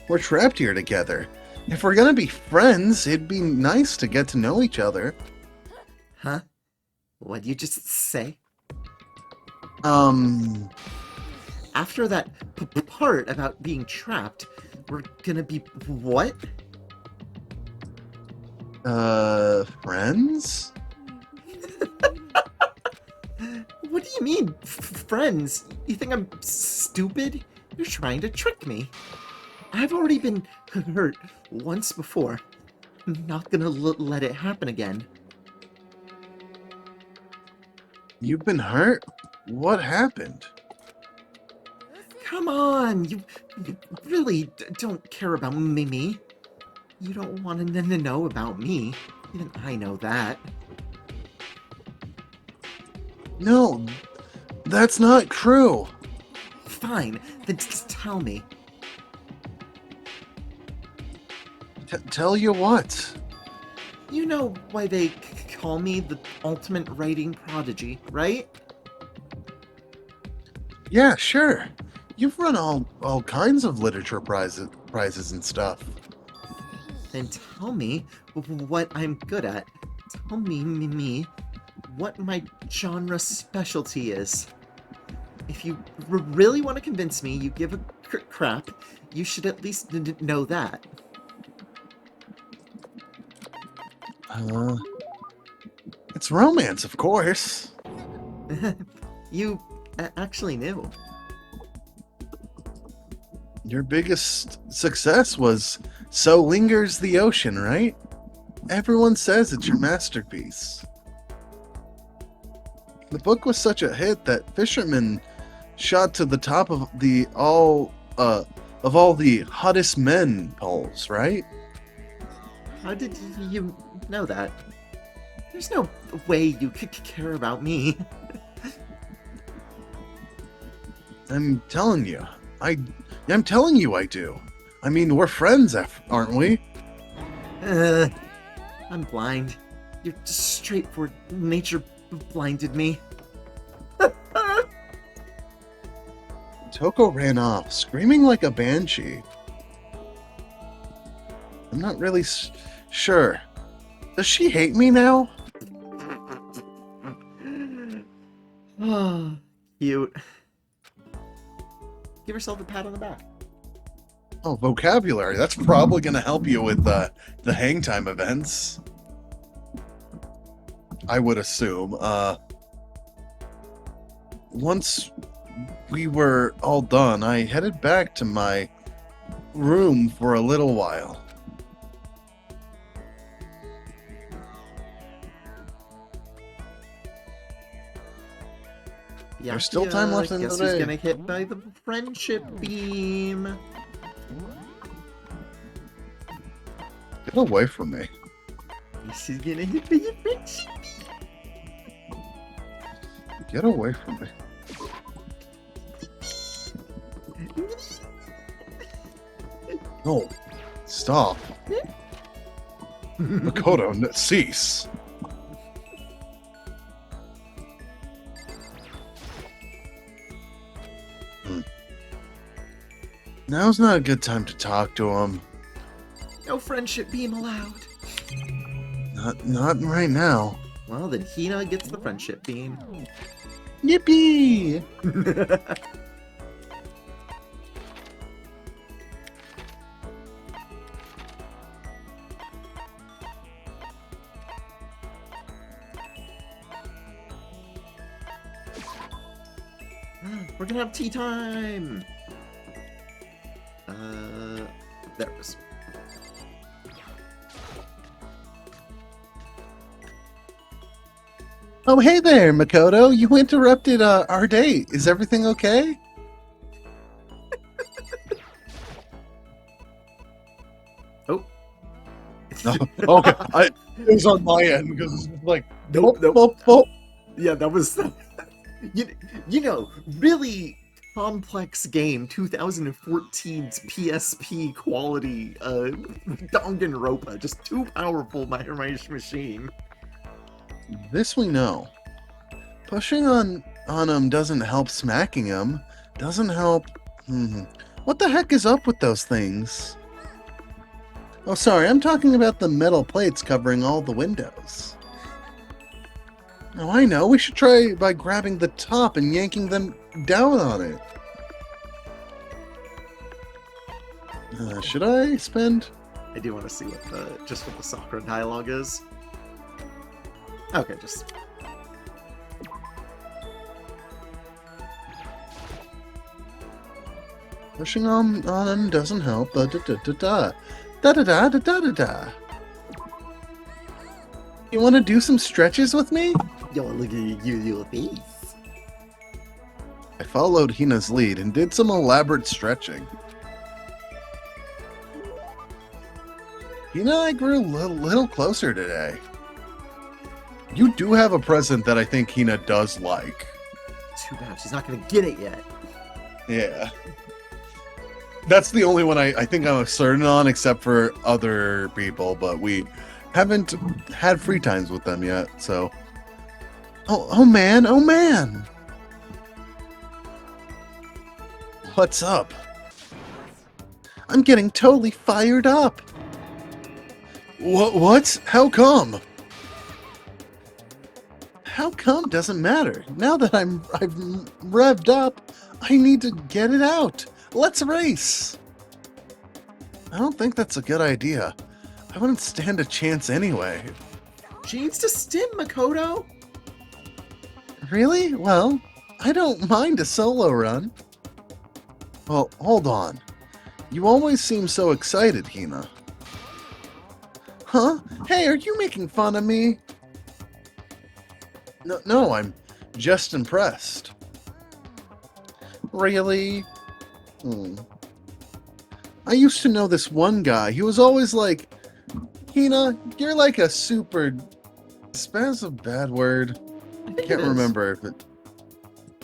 We're trapped here together. If we're gonna be friends, it'd be nice to get to know each other. Huh? What'd you just say? Um, After that part about being trapped, we're gonna be what? friends? What do you mean, friends? You think I'm stupid? You're trying to trick me. I've already been hurt once before. I'm not gonna let it happen again. You've been hurt? What happened? Come on, you really don't care about me. You don't want to know about me. Even I know that. No, that's not true. Fine, then just tell me. Tell you what? You know why they call me the ultimate writing prodigy, right? Yeah, sure. You've run all kinds of literature prizes and stuff. Then tell me what I'm good at. Tell me what my genre specialty is. If you really want to convince me you give a crap, you should at least know that. It's romance, of course. You actually knew. Your biggest success was So Lingers the Ocean, right? Everyone says it's your masterpiece. The book was such a hit that Fisherman shot to the top of all the hottest men polls, right? How did you know that? There's no way you could care about me. I'm telling you. I'm telling you I do. I mean, we're friends, aren't we? I'm blind. Your straightforward nature blinded me. Toko ran off, screaming like a banshee. I'm not really sure. Does she hate me now? Oh, cute. Give yourself a pat on the back. Oh, vocabulary. That's probably going to help you with the hang time events. I would assume. Once we were all done, I headed back to my room for a little while. Yeah, There's still time left in the guess who's day. gonna get by the friendship beam? Get away from me. This is gonna hit by the friendship Get away from me. beam. No. Stop. Makoto, cease. Now's not a good time to talk to him. No friendship beam allowed. Not right now. Well, then Hina gets the friendship beam. Yippee! We're gonna have tea time! There it is. Oh, hey there, Makoto. You interrupted our date. Is everything okay? Oh. Okay. It was on my end because it's like, Nope, nope. boop, boop. Yeah, that was... you know, really complex game, 2014's PSP quality, Danganronpa, just too powerful, my machine. This we know. Pushing on him doesn't help smacking him. Doesn't help... What the heck is up with those things? Oh, sorry, I'm talking about the metal plates covering all the windows. Oh, I know. We should try by grabbing the top and yanking them down on it. Should I spend? I do want to see what the Sakura dialogue is. Okay, just Pushing on doesn't help. Da da da da da da da da da da da. You want to do some stretches with me? yo, look at your face. I followed Hina's lead and did some elaborate stretching. Hina and I grew a little closer today. You do have a present that I think Hina does like. Too bad she's not gonna get it yet. Yeah. That's the only one I think I'm certain on, except for other people, but we haven't had free times with them yet, so... Oh man, oh man! What's up? I'm getting totally fired up! What? How come? How come doesn't matter. Now that I've revved up, I need to get it out. Let's race! I don't think that's a good idea. I wouldn't stand a chance anyway. She needs to stim, Makoto. Really? Well, I don't mind a solo run. Well, hold on. You always seem so excited, Hina. Huh? Hey, are you making fun of me? No, I'm just impressed. Really? I used to know this one guy. He was always like, Hina, you're like a super... Spaz a bad word? I can't remember if it...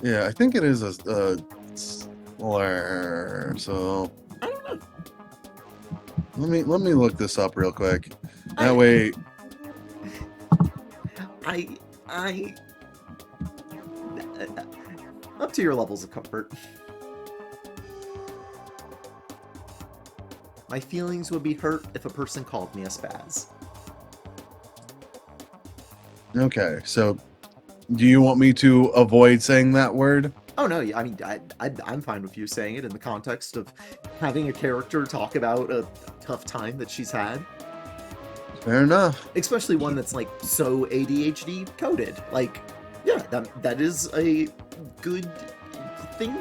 Yeah, I think it is a slur, so... I don't know. Let me look this up real quick. That way... Up to your levels of comfort. My feelings would be hurt if a person called me a spaz. Okay, so do you want me to avoid saying that word? Oh no, I mean, I'm fine with you saying it in the context of having a character talk about a tough time that she's had. Fair enough. Especially one that's like so ADHD coded. Like, yeah, that is a good thing.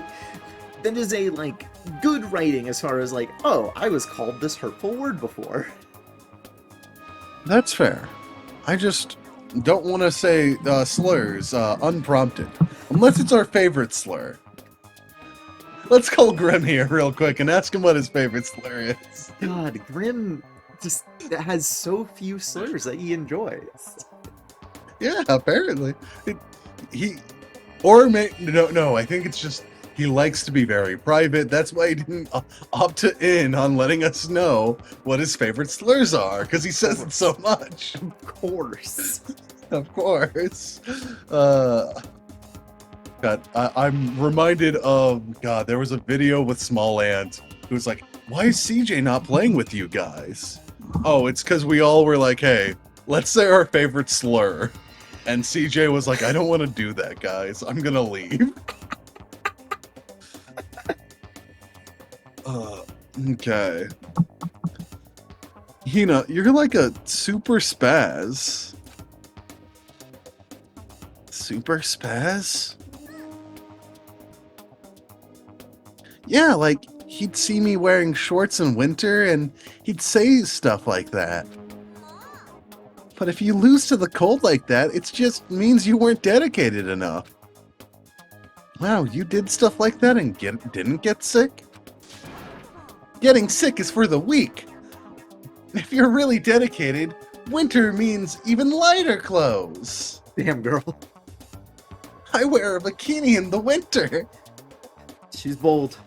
That is a like good writing as far as like, oh, I was called this hurtful word before. That's fair. I just don't want to say slurs unprompted. Unless it's our favorite slur. Let's call Grim here real quick and ask him what his favorite slur is. God, Grim just has so few slurs that he enjoys. Yeah, apparently. I think it's just he likes to be very private. That's why he didn't opt in on letting us know what his favorite slurs are, because he says it so much. Of course. Of course. God, I'm reminded of, God, there was a video with Small Ant who was like, why is CJ not playing with you guys? Oh, it's because we all were like, hey, let's say our favorite slur. And CJ was like, I don't want to do that, guys. I'm going to leave. Okay. Hina, you're like a super spaz. Super spaz? Yeah, like, he'd see me wearing shorts in winter and he'd say stuff like that. But if you lose to the cold like that, it just means you weren't dedicated enough. Wow, you did stuff like that and didn't get sick? Getting sick is for the weak. If you're really dedicated, winter means even lighter clothes. Damn, girl. I wear a bikini in the winter. She's bold.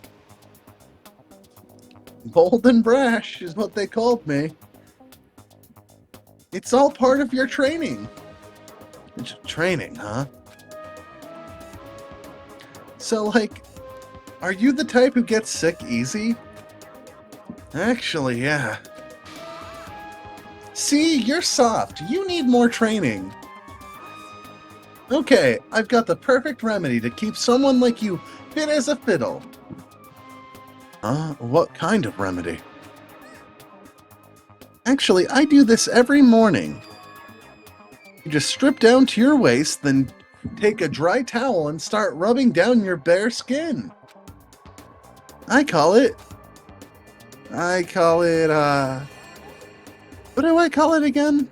Bold and brash is what they called me. It's all part of your training. Training, huh? So, like, are you the type who gets sick easy? Actually, yeah. See, you're soft. You need more training. Okay, I've got the perfect remedy to keep someone like you fit as a fiddle. What kind of remedy? Actually, I do this every morning. You just strip down to your waist, then take a dry towel and start rubbing down your bare skin. I call it, what do I call it again?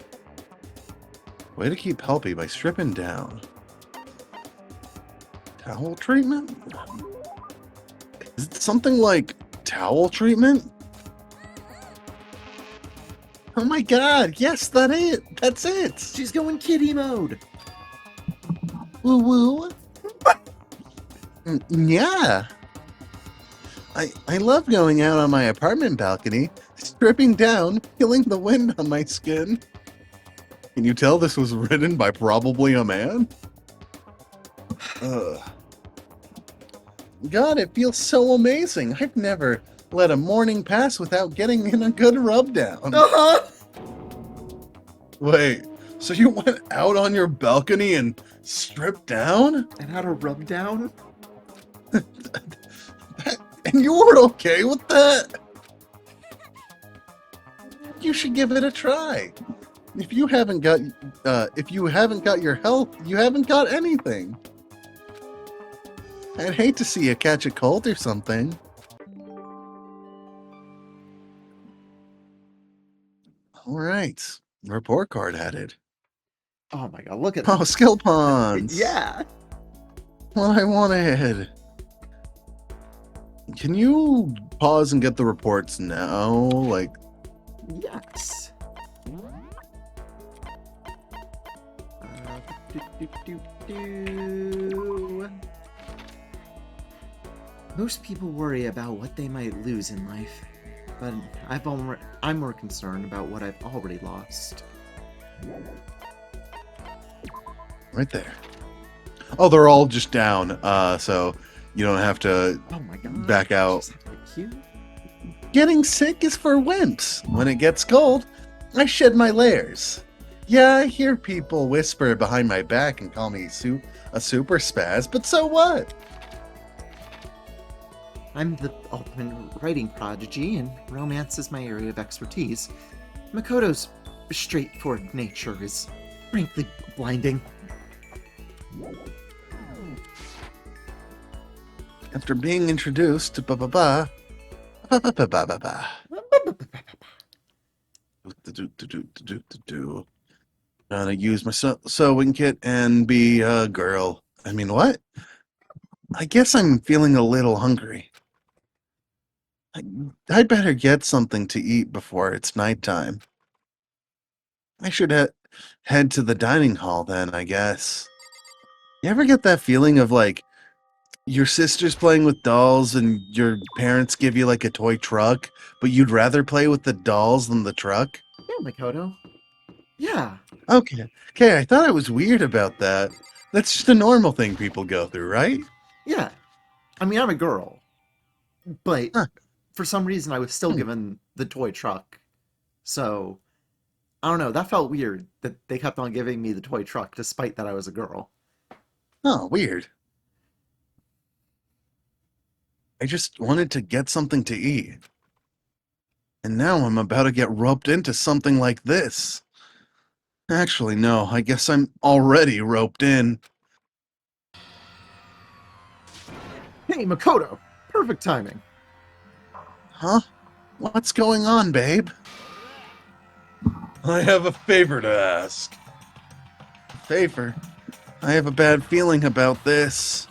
Way to keep healthy by stripping down. Towel treatment? Is it something like towel treatment? Oh my god, yes, that's it! She's going kitty mode. Woo woo. Yeah. I love going out on my apartment balcony, stripping down, feeling the wind on my skin. Can you tell this was written by probably a man? Ugh. God, it feels so amazing. I've never let a morning pass without getting in a good rub down. Uh-huh. Wait, so you went out on your balcony and stripped down? And had a rub down? And you were okay with that? You should give it a try. If you haven't got your health, you haven't got anything. I'd hate to see you catch a cold or something. All right, report card added. Oh my god, look at Oh, skill pawns. Yeah. What I wanted. Can you pause and get the reports now? Like, Yes. Most people worry about what they might lose in life, but I'm more concerned about what I've already lost. right there. Oh, they're all just down, so you don't have to Oh my god. back out. Just have to get cute. Getting sick is for wimps. When it gets cold, I shed my layers. Yeah, I hear people whisper behind my back and call me a super spaz, but so what? I'm the ultimate writing prodigy, and romance is my area of expertise. Makoto's straightforward nature is frankly blinding. After being introduced to ba-ba-ba, ba-ba-ba-ba-ba-ba. Gonna use my sewing kit and be a girl. I mean, what? I guess I'm feeling a little hungry. I'd better get something to eat before it's nighttime. I should head to the dining hall then, I guess. You ever get that feeling of like your sister's playing with dolls and your parents give you like a toy truck, but you'd rather play with the dolls than the truck? Yeah, Makoto. Yeah. Okay, I thought I was weird about that. That's just a normal thing people go through, right? Yeah. I mean, I'm a girl, but Huh. for some reason I was still given the toy truck. So, I don't know, that felt weird that they kept on giving me the toy truck despite that I was a girl. Oh, weird. I just wanted to get something to eat. And now I'm about to get roped into something like this. Actually, no, I guess I'm already roped in. Hey, Makoto! Perfect timing. Huh? What's going on, babe? I have a favor to ask. Favor? I have a bad feeling about this.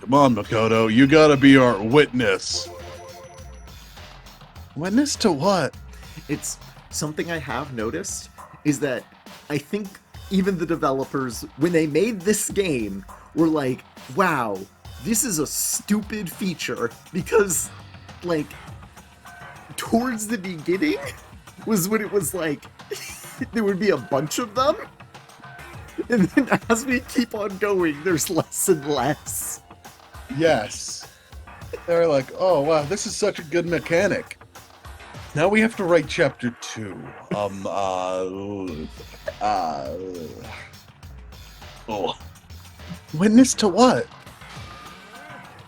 Come on, Makoto, you gotta be our witness. Witness to what? It's something I have noticed is that I think even the developers, when they made this game, were like, wow, this is a stupid feature because, like, towards the beginning was when it was like, there would be a bunch of them, and then as we keep on going, there's less and less. Yes. They're like, oh wow, this is such a good mechanic. Now we have to write chapter 2. Oh. Witness to what?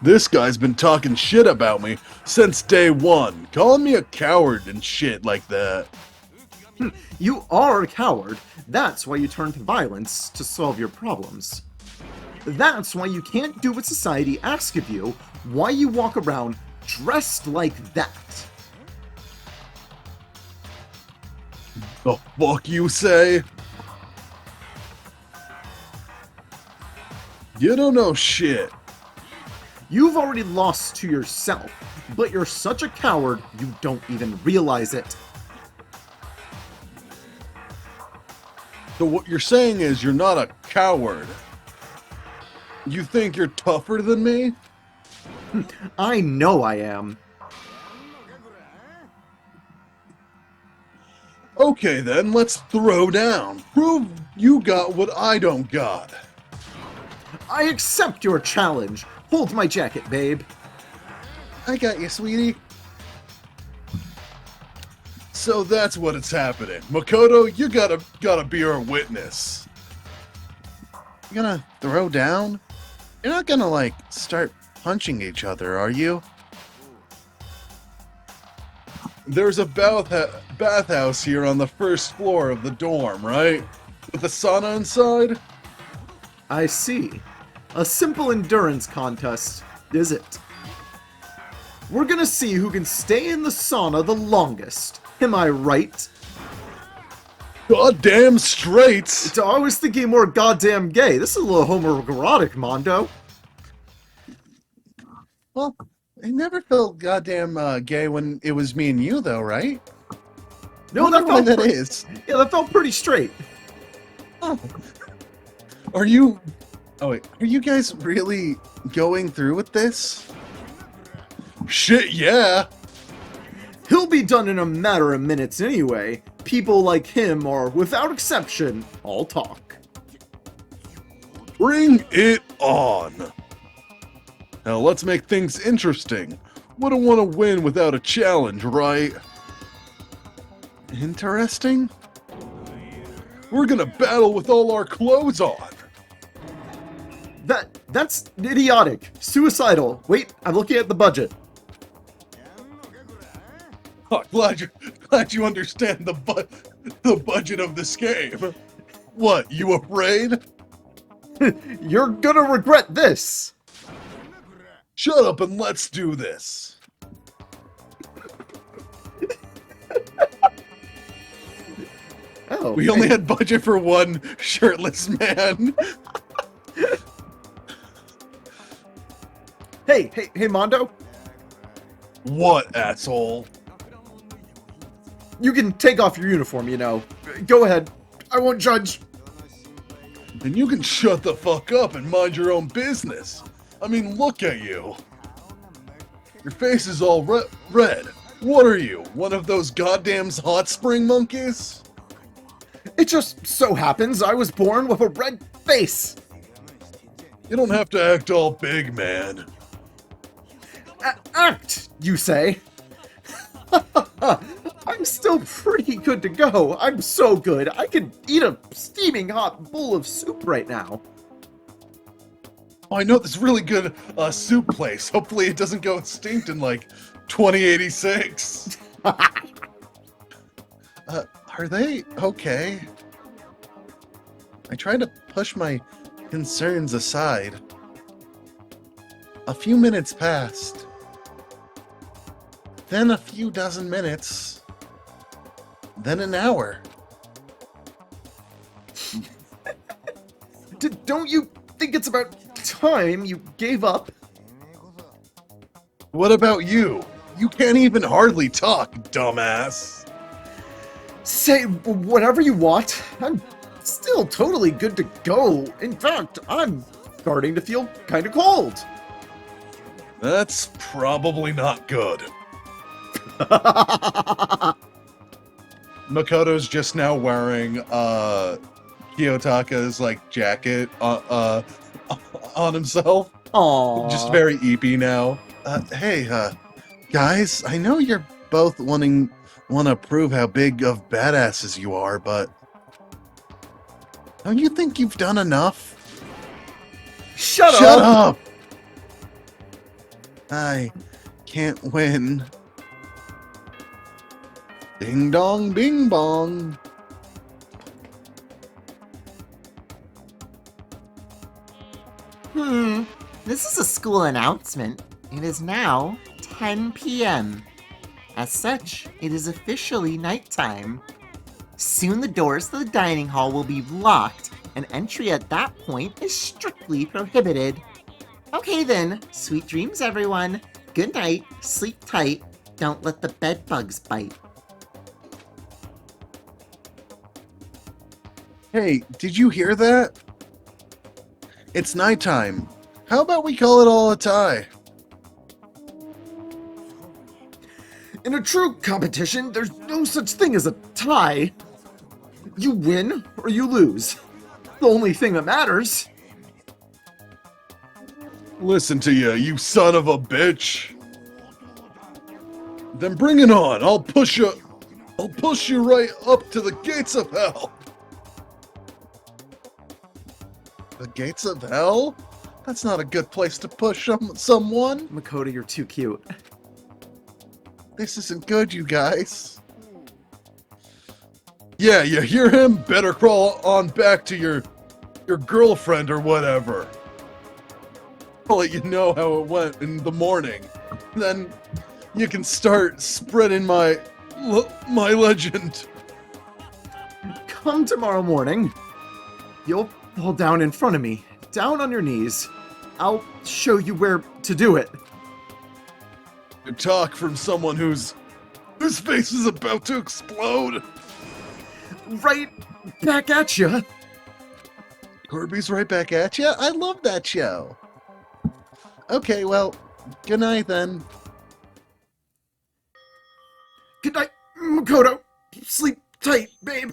This guy's been talking shit about me since day one, calling me a coward and shit like that. You are a coward. That's why you turn to violence to solve your problems. That's why you can't do what society asks of you, why you walk around dressed like that. The fuck you say? You don't know shit. You've already lost to yourself, but you're such a coward you don't even realize it. So what you're saying is you're not a coward. You think you're tougher than me? I know I am. Okay then, let's throw down. Prove you got what I don't got. I accept your challenge. Hold my jacket, babe. I got you, sweetie. So that's what it's happening. Makoto, you gotta be our witness. You gonna throw down? You're not gonna, like, start punching each other, are you? There's a bathhouse here on the first floor of the dorm, right? With a sauna inside? I see. A simple endurance contest, is it? We're gonna see who can stay in the sauna the longest. Am I right? Goddamn straights! I was thinking more goddamn gay. This is a little homoerotic, Mondo. Well, I never felt goddamn gay when it was me and you, though, right? No, That that felt is. Yeah, that felt pretty straight. Oh. Are you... Oh, wait. Are you guys really going through with this? Shit, yeah! He'll be done in a matter of minutes anyway. People like him are, without exception, all talk. Bring it on! Now let's make things interesting. Wouldn't want to win without a challenge, right? Interesting? We're gonna battle with all our clothes on! That's idiotic. Suicidal. Wait, I'm looking at the budget. Oh, glad you understand the budget of this game. What, you afraid? You're gonna regret this. Shut up and let's do this. Oh, We only had budget for one shirtless man. Hey, Mondo. What, asshole? You can take off your uniform, you know. Go ahead. I won't judge. And you can shut the fuck up and mind your own business. I mean, look at you. Your face is all red. What are you, one of those goddamn hot spring monkeys? It just so happens I was born with a red face. You don't have to act all big, man. Act, you say? I'm still pretty good to go. I'm so good. I could eat a steaming hot bowl of soup right now. Oh, I know this really good soup place. Hopefully it doesn't go extinct in, like, 2086. Are they okay? I tried to push my concerns aside. A few minutes passed. Then a few dozen minutes. Then an hour. Don't you think it's about time you gave up? What about you? You can't even hardly talk, dumbass. Say whatever you want. I'm still totally good to go. In fact, I'm starting to feel kind of cold. That's probably not good. Makoto's just now wearing Kiyotaka's like jacket on himself. Aww. Just very eepy now. Hey, guys, I know you're both wanting want to prove how big of badasses you are, but don't you think you've done enough? Shut Shut up! up! I can't win. Ding dong, bing bong. This is a school announcement. It is now 10 p.m. As such, it is officially nighttime. Soon the doors to the dining hall will be locked, and entry at that point is strictly prohibited. Okay then, sweet dreams everyone. Good night, sleep tight, don't let the bed bugs bite. Hey, did you hear that? It's nighttime. How about we call it all a tie? In a true competition, there's no such thing as a tie. You win or you lose. The only thing that matters. Listen to you, you son of a bitch. Then bring it on. I'll push you right up to the gates of hell. The gates of hell? That's not a good place to push someone. Makoto, you're too cute. This isn't good, you guys. Yeah, you hear him? Better crawl on back to your girlfriend or whatever. I'll let you know how it went in the morning. Then you can start spreading my legend. Come tomorrow morning. You'll fall down in front of me, down on your knees. I'll show you where to do it. You talk from someone whose face is about to explode. Right back at you. Corby's right back at you. I love that show. Okay, well, good night then. Good night, Makoto. Sleep tight, babe.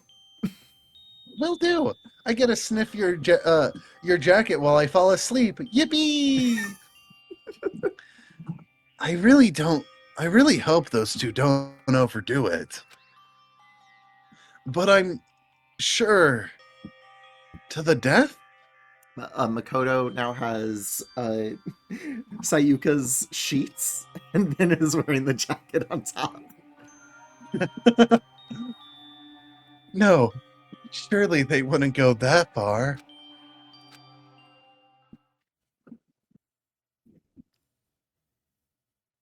Will do. I get to sniff your jacket while I fall asleep. Yippee! I really hope those two don't overdo it. But I'm sure to the death? Makoto now has Sayuka's sheets and then is wearing the jacket on top. No, surely they wouldn't go that far.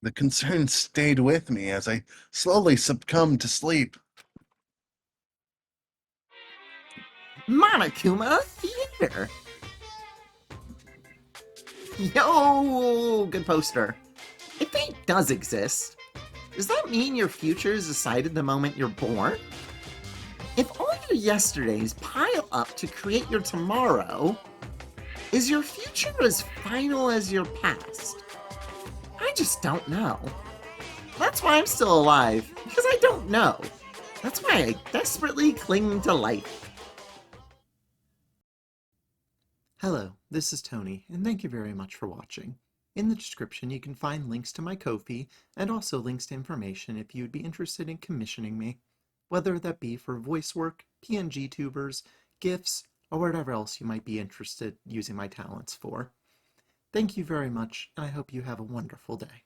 The concern stayed with me as I slowly succumbed to sleep. Monokuma Theater! Yo, good poster. If fate does exist, does that mean your future is decided the moment you're born? If all your yesterdays pile up to create your tomorrow, is your future as final as your past? I just don't know. That's why I'm still alive, because I don't know. That's why I desperately cling to life. Hello, this is Tony, and thank you very much for watching. In the description you can find links to my Ko-fi, and also links to information if you'd be interested in commissioning me, whether that be for voice work, PNG tubers, GIFs, or whatever else you might be interested using my talents for. Thank you very much, and I hope you have a wonderful day.